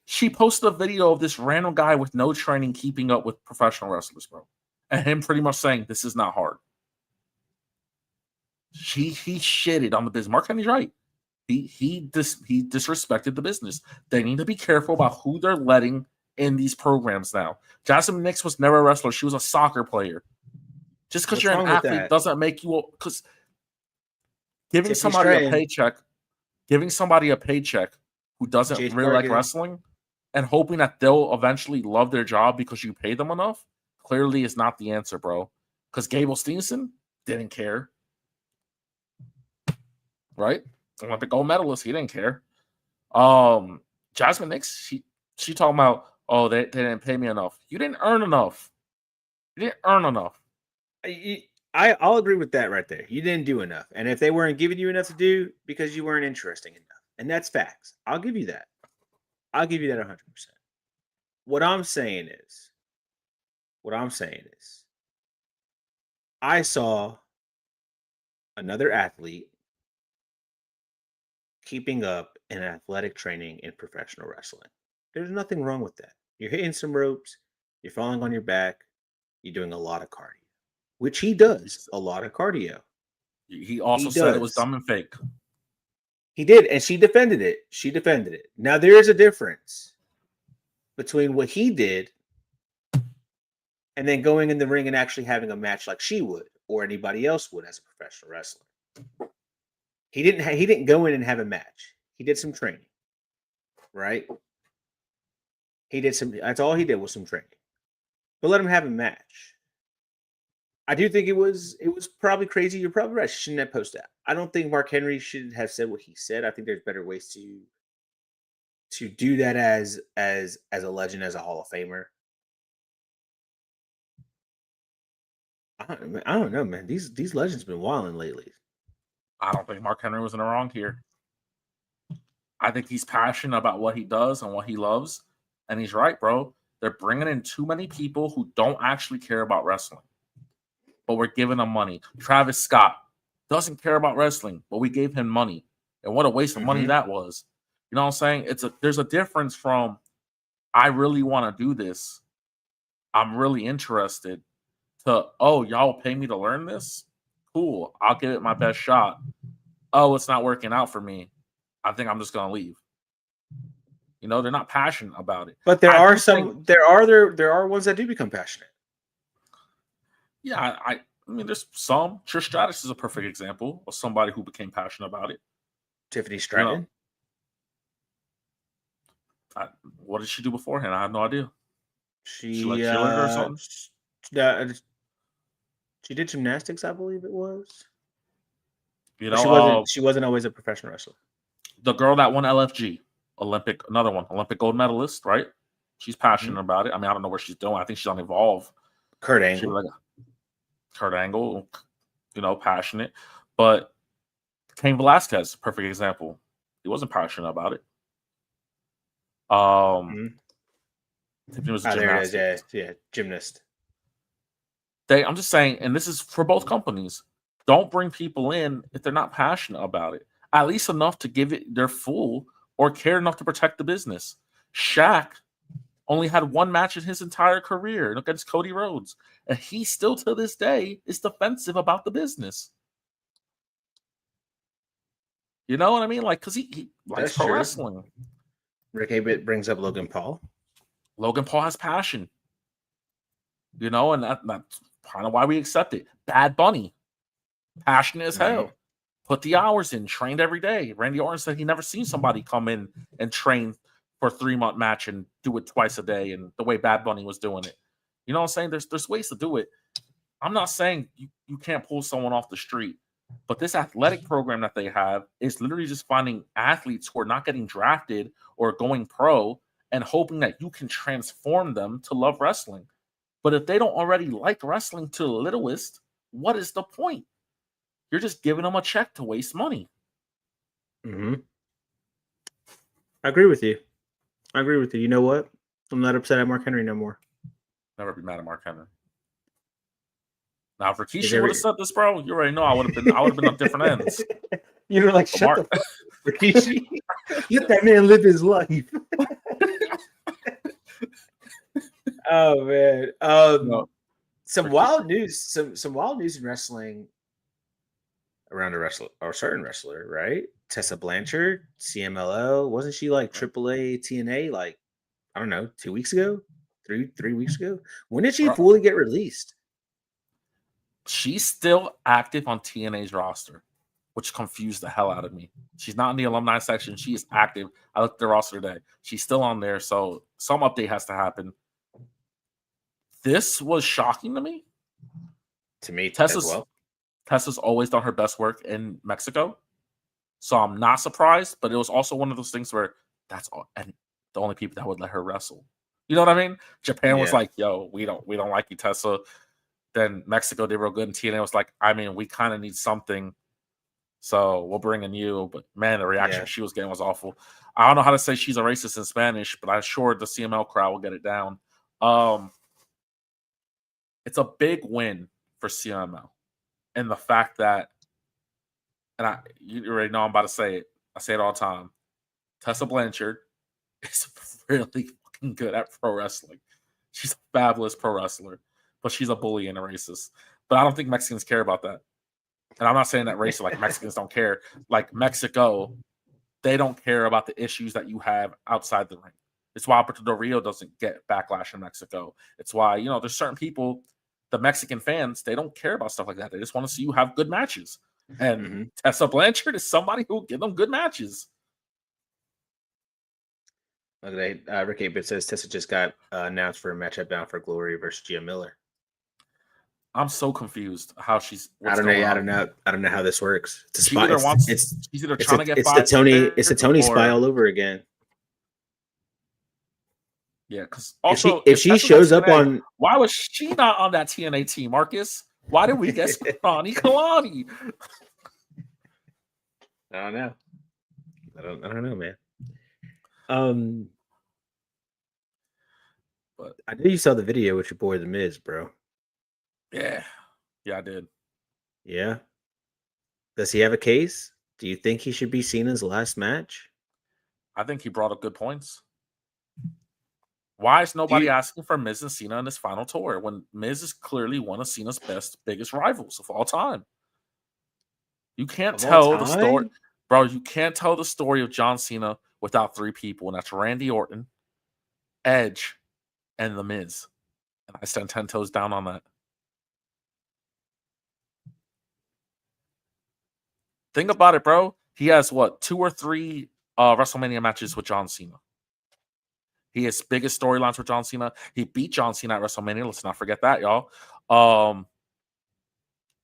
she posted a video of this random guy with no training keeping up with professional wrestlers, bro, and him pretty much saying this is not hard. He shitted on the business. Mark Henry's right. He disrespected the business. They need to be careful about who they're letting in these programs now. Jasmine Nix was never a wrestler. She was a soccer player. Just because you're an athlete doesn't make you, because giving somebody a paycheck who doesn't Jade really Cargill. like wrestling and hoping that they'll eventually love their job because you pay them enough clearly is not the answer, bro. Because Gable Stevenson didn't care. Right? Olympic gold medalist, he didn't care. Jasmine Nix, she talking about, oh, they didn't pay me enough. You didn't earn enough. I'll agree with that right there. You didn't do enough. And if they weren't giving you enough to do, because you weren't interesting enough. And that's facts. I'll give you that. 100%. what I'm saying is, I saw another athlete keeping up in athletic training in professional wrestling. There's nothing wrong with that. You're hitting some ropes, you're falling on your back, you're doing a lot of cardio, which he does a lot of cardio. He also He said it was does. dumb and fake. He did, and she defended it. Now, there is a difference between what he did and then going in the ring and actually having a match like she would or anybody else would as a professional wrestler. He didn't go in and have a match. He did some training, right? That's all he did was some training. But let him have a match. I do think it was probably crazy. You're probably right. She shouldn't have posted that. I don't think Mark Henry should have said what he said. I think there's better ways to do that as a legend, as a Hall of Famer. I don't know, man. These legends been wilding lately. I don't think Mark Henry was in the wrong here. I think he's passionate about what he does and what he loves. And he's right, bro. They're bringing in too many people who don't actually care about wrestling. But we're giving them money. Travis Scott doesn't care about wrestling, but we gave him money. And what a waste of money that was. You know what I'm saying? There's a difference from, I really want to do this, I'm really interested, to, oh, y'all pay me to learn this? Cool. I'll give it my best shot. Oh, it's not working out for me. I think I'm just going to leave. You know, they're not passionate about it. But there are ones that do become passionate. Yeah, I mean, there's some. Trish Stratus is a perfect example of somebody who became passionate about it. Tiffany Stratton. You know, what did she do beforehand? I have no idea. She like cheerleader or something? She did gymnastics, I believe it was. You But know, she wasn't always a professional wrestler. The girl that won LFG, Olympic gold medalist, right? She's passionate about it. I mean, I don't know where she's doing. I think she's on Evolve. Kurt Angle. Kurt Angle, you know, passionate. But Cain Velasquez, perfect example. He wasn't passionate about it. Tiffany was a gymnast. There it is. Yeah, gymnast. I'm just saying, and this is for both companies, don't bring people in if they're not passionate about it. At least enough to give it their full or care enough to protect the business. Shaq only had one match in his entire career against Cody Rhodes. And he still, to this day, is defensive about the business. You know what I mean? Like, because he likes pro wrestling. Rick Abit brings up Logan Paul. Logan Paul has passion. You know, and that's kind of why we accept it. Bad Bunny. Passionate as hell. Put the hours in, trained every day. Randy Orton said he never seen somebody come in and train for a 3-month match and do it twice a day, and the way Bad Bunny was doing it. You know what I'm saying? There's ways to do it. I'm not saying you can't pull someone off the street, but this athletic program that they have is literally just finding athletes who are not getting drafted or going pro and hoping that you can transform them to love wrestling. But if they don't already like wrestling to the littlest, what is the point? You're just giving them a check to waste money. I agree with you. You know what? I'm not upset at Mark Henry no more. Never be mad at Mark Henry. Now, if Rikishi would have said this, bro, you already know I would have been on different ends. You were like, shut the fuck up, Rikishi. Let that man live his life. Oh man. Some wild news. Some wild news in wrestling around a certain wrestler, right? Tessa Blanchard, CMLL. Wasn't she like AAA TNA like, I don't know, 2 weeks ago? 3 weeks ago? When did she fully get released? She's still active on TNA's roster, which confused the hell out of me. She's not in the alumni section. She is active. I looked at the roster today. She's still on there, so some update has to happen. This was shocking to me. To me, as well. Tessa's always done her best work in Mexico, so I'm not surprised. But it was also one of those things where that's all, and the only people that would let her wrestle. You know what I mean? Japan was like, "Yo, we don't like you, Tessa." Then Mexico did real good, and TNA was like, "I mean, we kind of need something." So we'll bring in you. But man, the reaction she was getting was awful. I don't know how to say she's a racist in Spanish, but I'm sure the CML crowd will get it down. It's a big win for CML. And the fact that, and you already know I'm about to say it. I say it all the time. Tessa Blanchard is really fucking good at pro wrestling. She's a fabulous pro wrestler, but she's a bully and a racist. But I don't think Mexicans care about that. And I'm not saying that racist like Mexicans don't care. Like Mexico, they don't care about the issues that you have outside the ring. It's why Alberto Del Rio doesn't get backlash in Mexico. It's why, there's certain people, the Mexican fans, they don't care about stuff like that. They just want to see you have good matches. And Tessa Blanchard is somebody who will give them good matches. Okay, Rick 8-Bit says Tessa just got announced for a match at Bound for Glory versus Gia Miller. I'm so confused how she's. I don't know how this works. It's a spot. She's either trying to get. It's the Tony spy all over again. Yeah, because also if she shows up on, why was she not on that TNA team, Marcus? Why did we get Kelani? I don't know. I don't know, man. But I know you saw the video with your boy The Miz, bro. Yeah, I did. Yeah. Does he have a case? Do you think he should be Cena's last match? I think he brought up good points. Why is nobody asking for Miz and Cena in this final tour when Miz is clearly one of Cena's biggest rivals of all time? You can't tell the story, bro. You can't tell the story of John Cena without three people, and that's Randy Orton, Edge, and The Miz. And I stand 10 toes down on that. Think about it, bro. He has 2 or 3 WrestleMania matches with John Cena. He has biggest storylines with John Cena. He beat John Cena at WrestleMania. Let's not forget that, y'all.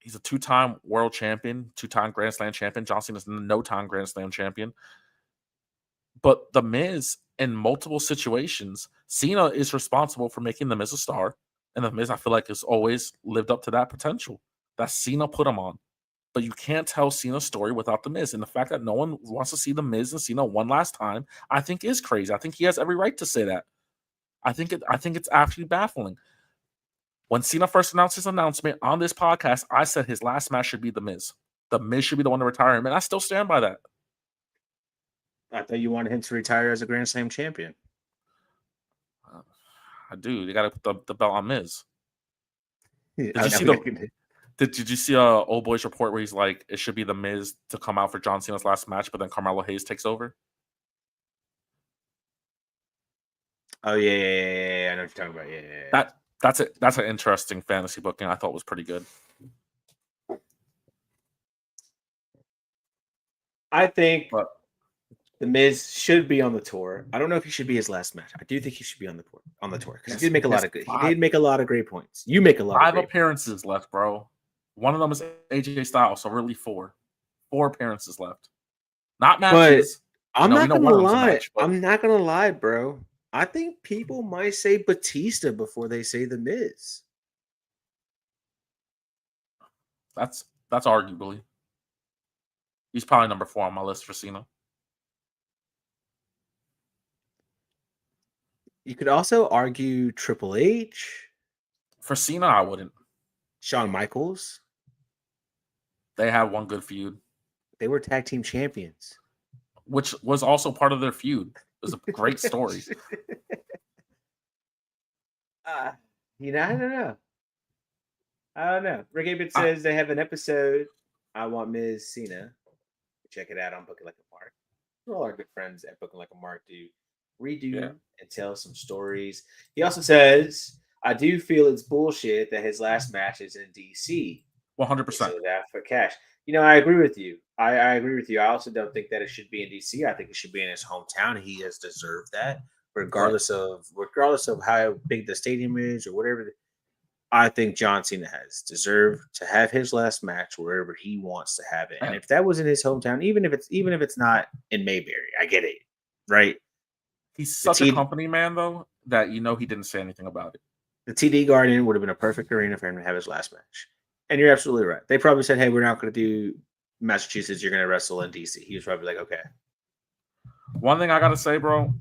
He's a 2-time world champion, 2-time Grand Slam champion. John Cena's a no-time Grand Slam champion. But The Miz, in multiple situations, Cena is responsible for making The Miz a star. And The Miz, I feel like, has always lived up to that potential that Cena put him on. But you can't tell Cena's story without The Miz. And the fact that no one wants to see The Miz and Cena one last time, I think is crazy. I think he has every right to say that. I think it's actually baffling. When Cena first announced his announcement on this podcast, I said his last match should be The Miz. The Miz should be the one to retire him, and I still stand by that. I thought you wanted him to retire as a Grand Slam champion. I do. You got to put the belt on Miz. Did you see Old Boy's report where he's like, it should be The Miz to come out for John Cena's last match, but then Carmelo Hayes takes over? Oh, yeah. I know what you're talking about. Yeah. That's an interesting fantasy booking. I thought was pretty good. I think The Miz should be on the tour. I don't know if he should be his last match. I do think he should be on the tour because he did make a lot of good. He did make a lot of great points. You make a lot. 5 appearances left, bro. One of them is AJ Styles, so really 4 appearances left. Not matches. But I'm not gonna lie. I'm not gonna lie, bro. I think people might say Batista before they say The Miz. That's arguably. He's probably number 4 on my list for Cena. You could also argue Triple H. For Cena, I wouldn't. Shawn Michaels. They had one good feud. They were tag team champions. Which was also part of their feud. It was a great story. I don't know. Rick Abit says they have an episode. I want Miz Cena. Check it out on Booking Like a Mark. All our good friends at Booking Like a Mark do redo and tell some stories. He also says, I do feel it's bullshit that his last match is in DC. 100%. So that for cash. I agree with you. I agree with you. I also don't think that it should be in DC. I think it should be in his hometown. He has deserved that, regardless of how big the stadium is or whatever. I think John Cena has deserved to have his last match wherever he wants to have it. And if that was in his hometown, even if it's not in Mayberry, I get it, right? He's such a company man, though, that he didn't say anything about it. The TD Garden would have been a perfect arena for him to have his last match. And you're absolutely right. They probably said, hey, we're not going to do Massachusetts, you're going to wrestle in DC. He was probably like, okay. One thing I got to say, bro,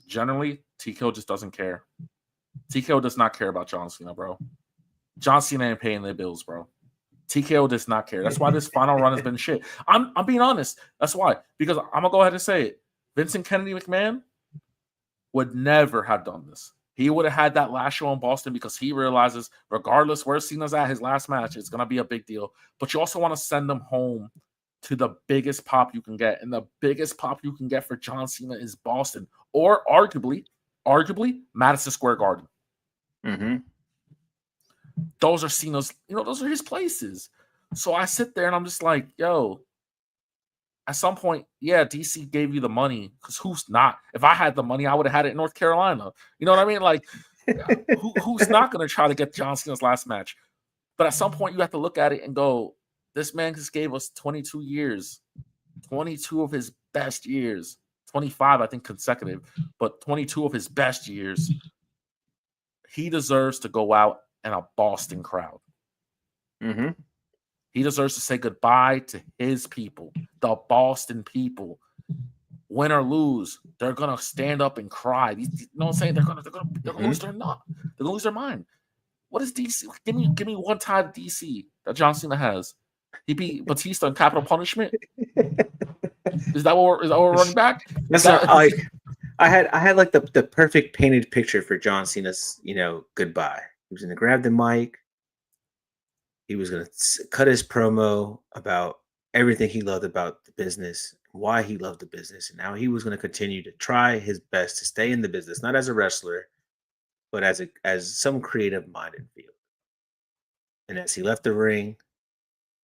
generally, TKO just doesn't care. TKO does not care about John Cena, bro. John Cena ain't paying their bills, bro. TKO does not care. That's why this final run has been shit. I'm being honest. That's why. Because I'm going to go ahead and say it. Vincent Kennedy McMahon would never have done this. He would have had that last show in Boston because he realizes, regardless where Cena's at his last match, it's going to be a big deal. But you also want to send him home to the biggest pop you can get. And the biggest pop you can get for John Cena is Boston. Or arguably, Madison Square Garden. Mm-hmm. Those are Cena's, those are his places. So I sit there and I'm just like, yo, at some point, yeah, DC gave you the money because who's not? If I had the money, I would have had it in North Carolina. You know what I mean? Like, who's not going to try to get John Cena's last match? But at some point, you have to look at it and go, this man just gave us 22 years, 22 of his best years, 25, I think, consecutive, but 22 of his best years. He deserves to go out in a Boston crowd. Mm-hmm. He deserves to say goodbye to his people, the Boston people. Win or lose, they're gonna stand up and cry. You know what I'm saying? They're gonna lose their nut. They're gonna lose their mind. What is DC? Give me one tie to DC that John Cena has. He beat Batista in Capital Punishment. Is that what we're running back? That's not like I had like the perfect painted picture for John Cena's goodbye. He was gonna grab the mic. He was going to cut his promo about everything he loved about the business, why he loved the business, and how he was going to continue to try his best to stay in the business, not as a wrestler, but as some creative-minded field. And as he left the ring,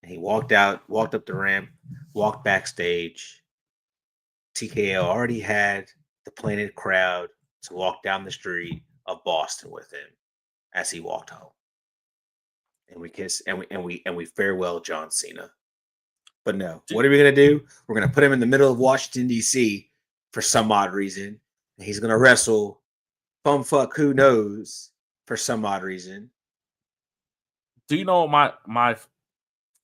and he walked up the ramp, walked backstage, TKO already had the planted crowd to walk down the street of Boston with him as he walked home. And we kiss and we farewell John Cena. But no, what are we gonna do? We're gonna put him in the middle of Washington, D.C. for some odd reason. And he's gonna wrestle bumfuck who knows for some odd reason. Do you know what my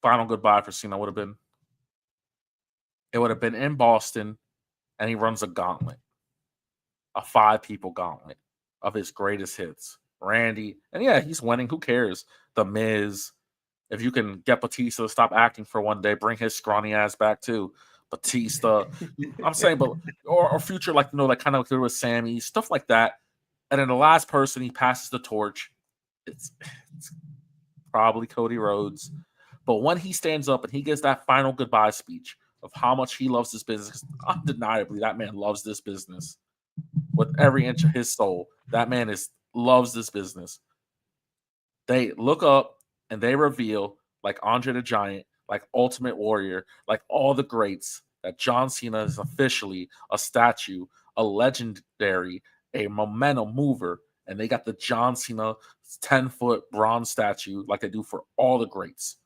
final goodbye for Cena would have been? It would have been in Boston, and he runs a gauntlet. A 5-people gauntlet of his greatest hits. Randy, and yeah, he's winning. Who cares? The Miz. If you can get Batista to stop acting for one day, bring his scrawny ass back too. Batista. I'm saying, but or future like like kind of like there was Sammy, stuff like that. And then the last person he passes the torch, it's probably Cody Rhodes. But when he stands up and he gives that final goodbye speech of how much he loves this business, undeniably that man loves this business with every inch of his soul. That man loves this business. They look up and they reveal, like Andre the Giant, like Ultimate Warrior, like all the greats, that John Cena is officially a statue, a legendary, a momentum mover, and they got the John Cena 10-foot bronze statue like they do for all the greats.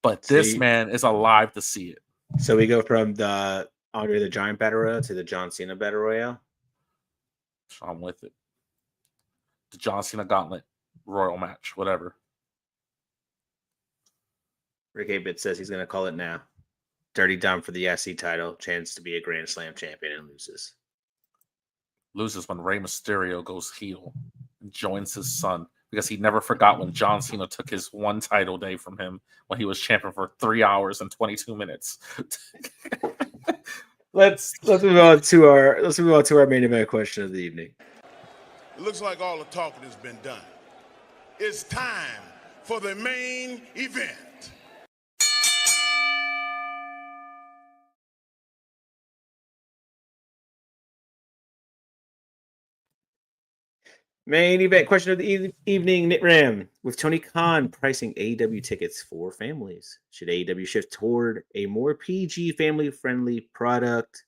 But this man is alive to see it. So we go from the Andre the Giant Battle Royale to the John Cena Battle Royale? I'm with it. The John Cena Gauntlet Royal match, whatever. Rick A-Bit says he's going to call it now. Dirty Dom for the IC title. Chance to be a Grand Slam champion and loses. Loses when Rey Mysterio goes heel and joins his son because he never forgot when John Cena took his one title day from him when he was champion for 3 hours and 22 minutes. Let's move on to our main event question of the evening. It looks like all the talking has been done. It's time for the main event. Main event question of the evening, Nit Ram. With Tony Khan pricing AEW tickets for families, should AEW shift toward a more PG, family-friendly product?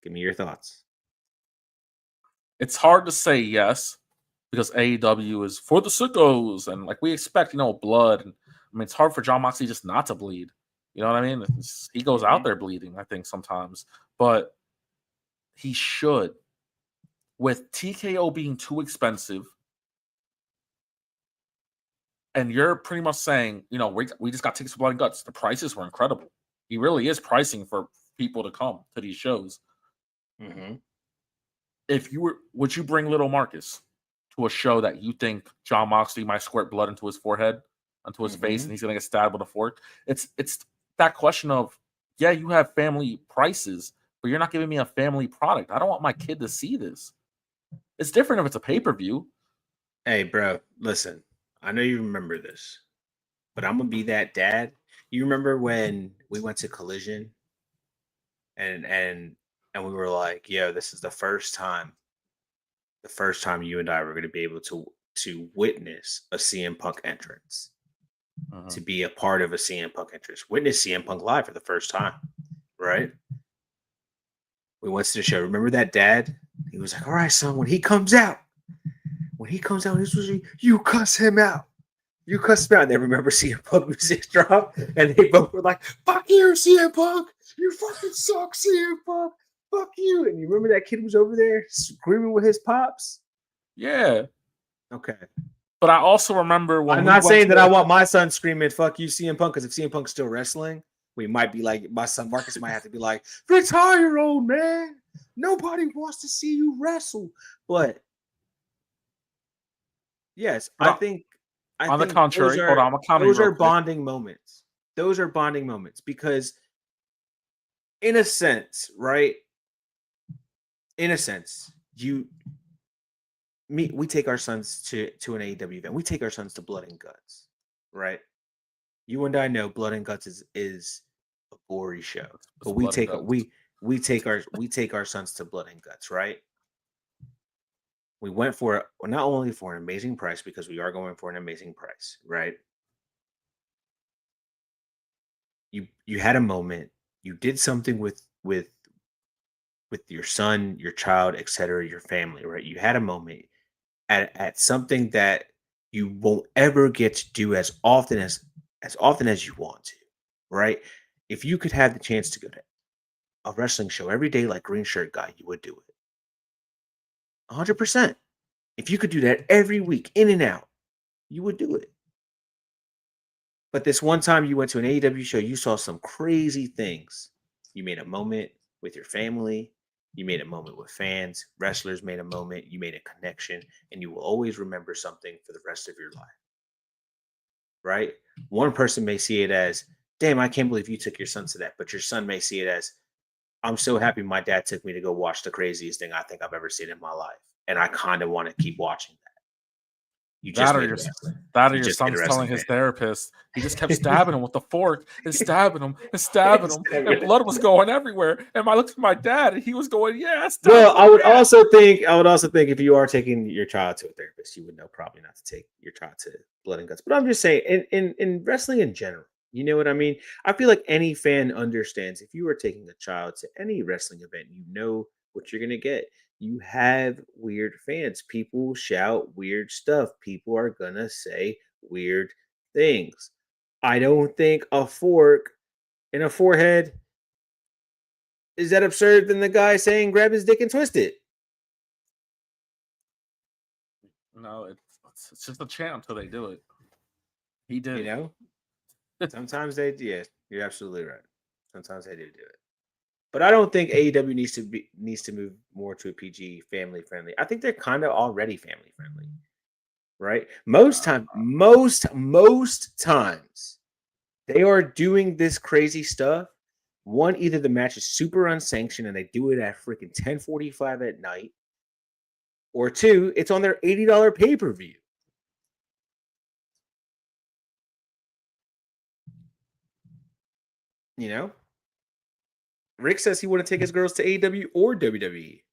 Give me your thoughts. It's hard to say yes, because AEW is for the sickos, and like we expect, blood. And I mean, it's hard for Jon Moxley just not to bleed. You know what I mean? He goes out there bleeding, I think, sometimes. But he should. With TKO being too expensive, And you're pretty much saying, we just got tickets for Blood and Guts. The prices were incredible. He really is pricing for people to come to these shows. Mm-hmm. Would you bring Little Marcus to a show that you think Jon Moxley might squirt blood into his forehead, onto his face, and he's gonna get stabbed with a fork? It's that question of, yeah, you have family prices, but you're not giving me a family product. I don't want my kid to see this. It's different if it's a pay-per-view. Hey, bro, listen. I know you remember this, but I'm gonna be that dad. You remember when we went to Collision, and we were like, "Yo, this is the first time you and I were going to be able to witness a CM Punk entrance, to be a part of a CM Punk entrance, witness CM Punk live for the first time, right?" We went to the show. Remember that dad? He was like, "All right, son, when he comes out, this was you cuss him out. You cuss him out." And then remember CM Punk music drop, and they both were like, "Fuck you, CM Punk! You fucking suck, CM Punk! Fuck you!" And you remember that kid was over there screaming with his pops? Yeah. Okay. But I also remember when I'm not saying that I want my son screaming "fuck you, CM Punk," because if CM Punk's still wrestling, we might be like, my son Marcus might have to be like, "Retire, old man. Nobody wants to see you wrestle." But yes, I think on the contrary, hold on, those are bonding moments. Those are bonding moments because, in a sense, right? In a sense, we take our sons to an AEW event. We take our sons to Blood and Guts, right? You and I know Blood and Guts is a gory show, but we take our sons to Blood and Guts, right? We went for not only for an amazing price, because we are going for an amazing price, right? You had a moment. You did something with your son, your child, etc., your family, right? You had a moment at something that you won't ever get to do as often as you want to, right? If you could have the chance to go to a wrestling show every day like Green Shirt Guy, you would do it. 100%. If you could do that every week, in and out, you would do it. But this one time you went to an AEW show, you saw some crazy things. You made a moment with your family. You made a moment with fans. Wrestlers made a moment. You made a connection. And you will always remember something for the rest of your life. Right? One person may see it as, "Damn, I can't believe you took your son to that." But your son may see it as, "I'm so happy my dad took me to go watch the craziest thing I think I've ever seen in my life. And I kind of want to keep watching that." You just your son's telling his therapist, he just kept stabbing him with the fork and stabbing him and stabbing him, and blood was going everywhere. And I looked at my dad, and he was going, "Yeah." Well, I would also think if you are taking your child to a therapist, you would know probably not to take your child to Blood and Guts. But I'm just saying, in wrestling in general, you know what I mean? I feel like any fan understands if you are taking a child to any wrestling event, you know what you're gonna get. You have weird fans. People shout weird stuff. People are gonna say weird things. I don't think a fork in a forehead is that absurd than the guy saying grab his dick and twist it. No, it's just a chant until they do it. He did. You know? Sometimes they do. Yeah, you're absolutely right. Sometimes they do it. But I don't think AEW needs to move more to a PG, family friendly. I think they're kind of already family friendly, right? Most times they are doing this crazy stuff. One, either the match is super unsanctioned and they do it at freaking 10:45 at night, or two, it's on their $80 pay-per-view. You know? Rick says he wouldn't take his girls to AEW or WWE.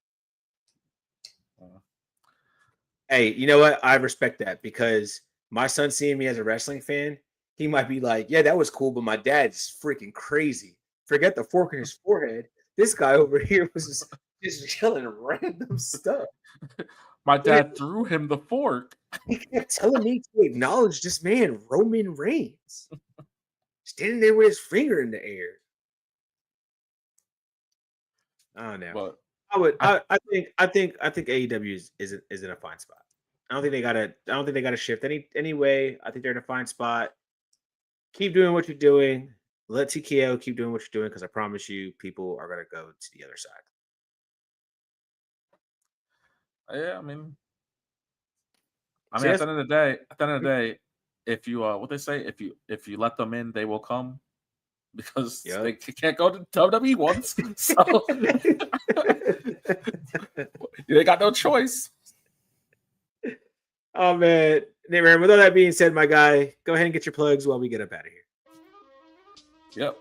Hey, you know what? I respect that, because my son seeing me as a wrestling fan, he might be like, "Yeah, that was cool, but my dad's freaking crazy. Forget the fork in his forehead. This guy over here was just yelling random stuff." My dad threw him the fork. He kept telling me to acknowledge this man, Roman Reigns, standing there with his finger in the air. I don't know. But I think AEW is in a fine spot. I don't think they gotta shift any way. I think they're in a fine spot. Keep doing what you're doing. Let TKO keep doing what you're doing because I promise you, people are gonna go to the other side. Yeah, I mean, See, at the end of the day, if you what they say, if you let them in, they will come because Yep. they can't go to WWE once, so they got no choice. Oh man, Nate, with all that being said, my guy, go ahead and get your plugs while we get up out of here. Yep.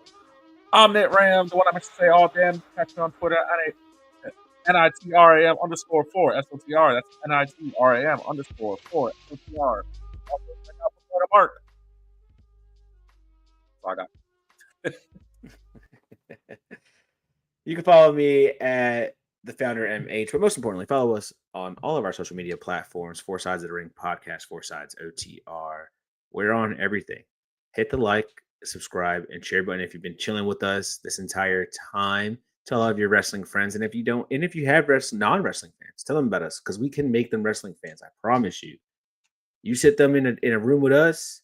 I'm Nit Ram, the one I meant to say all damn. Catch me on Twitter NITRAM _4 SOTR. That's NITRAM _4 SOTR. Also, check out the Mark. So I got. You can follow me at the founder MH, but most importantly, follow us on all of our social media platforms. 4 Sides of the Ring Podcast, 4 Sides OTR. We're on everything. Hit the like, subscribe, and share button if you've been chilling with us this entire time. Tell all of your wrestling friends, and if you don't, and if you have non-wrestling fans, tell them about us because we can make them wrestling fans. I promise you. You sit them in a room with us,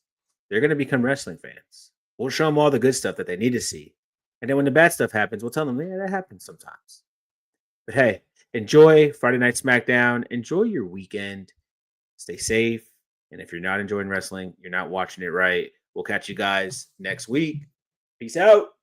they're going to become wrestling fans. We'll show them all the good stuff that they need to see. And then when the bad stuff happens, we'll tell them, yeah, that happens sometimes. But hey, enjoy Friday Night SmackDown. Enjoy your weekend. Stay safe. And if you're not enjoying wrestling, you're not watching it right. We'll catch you guys next week. Peace out.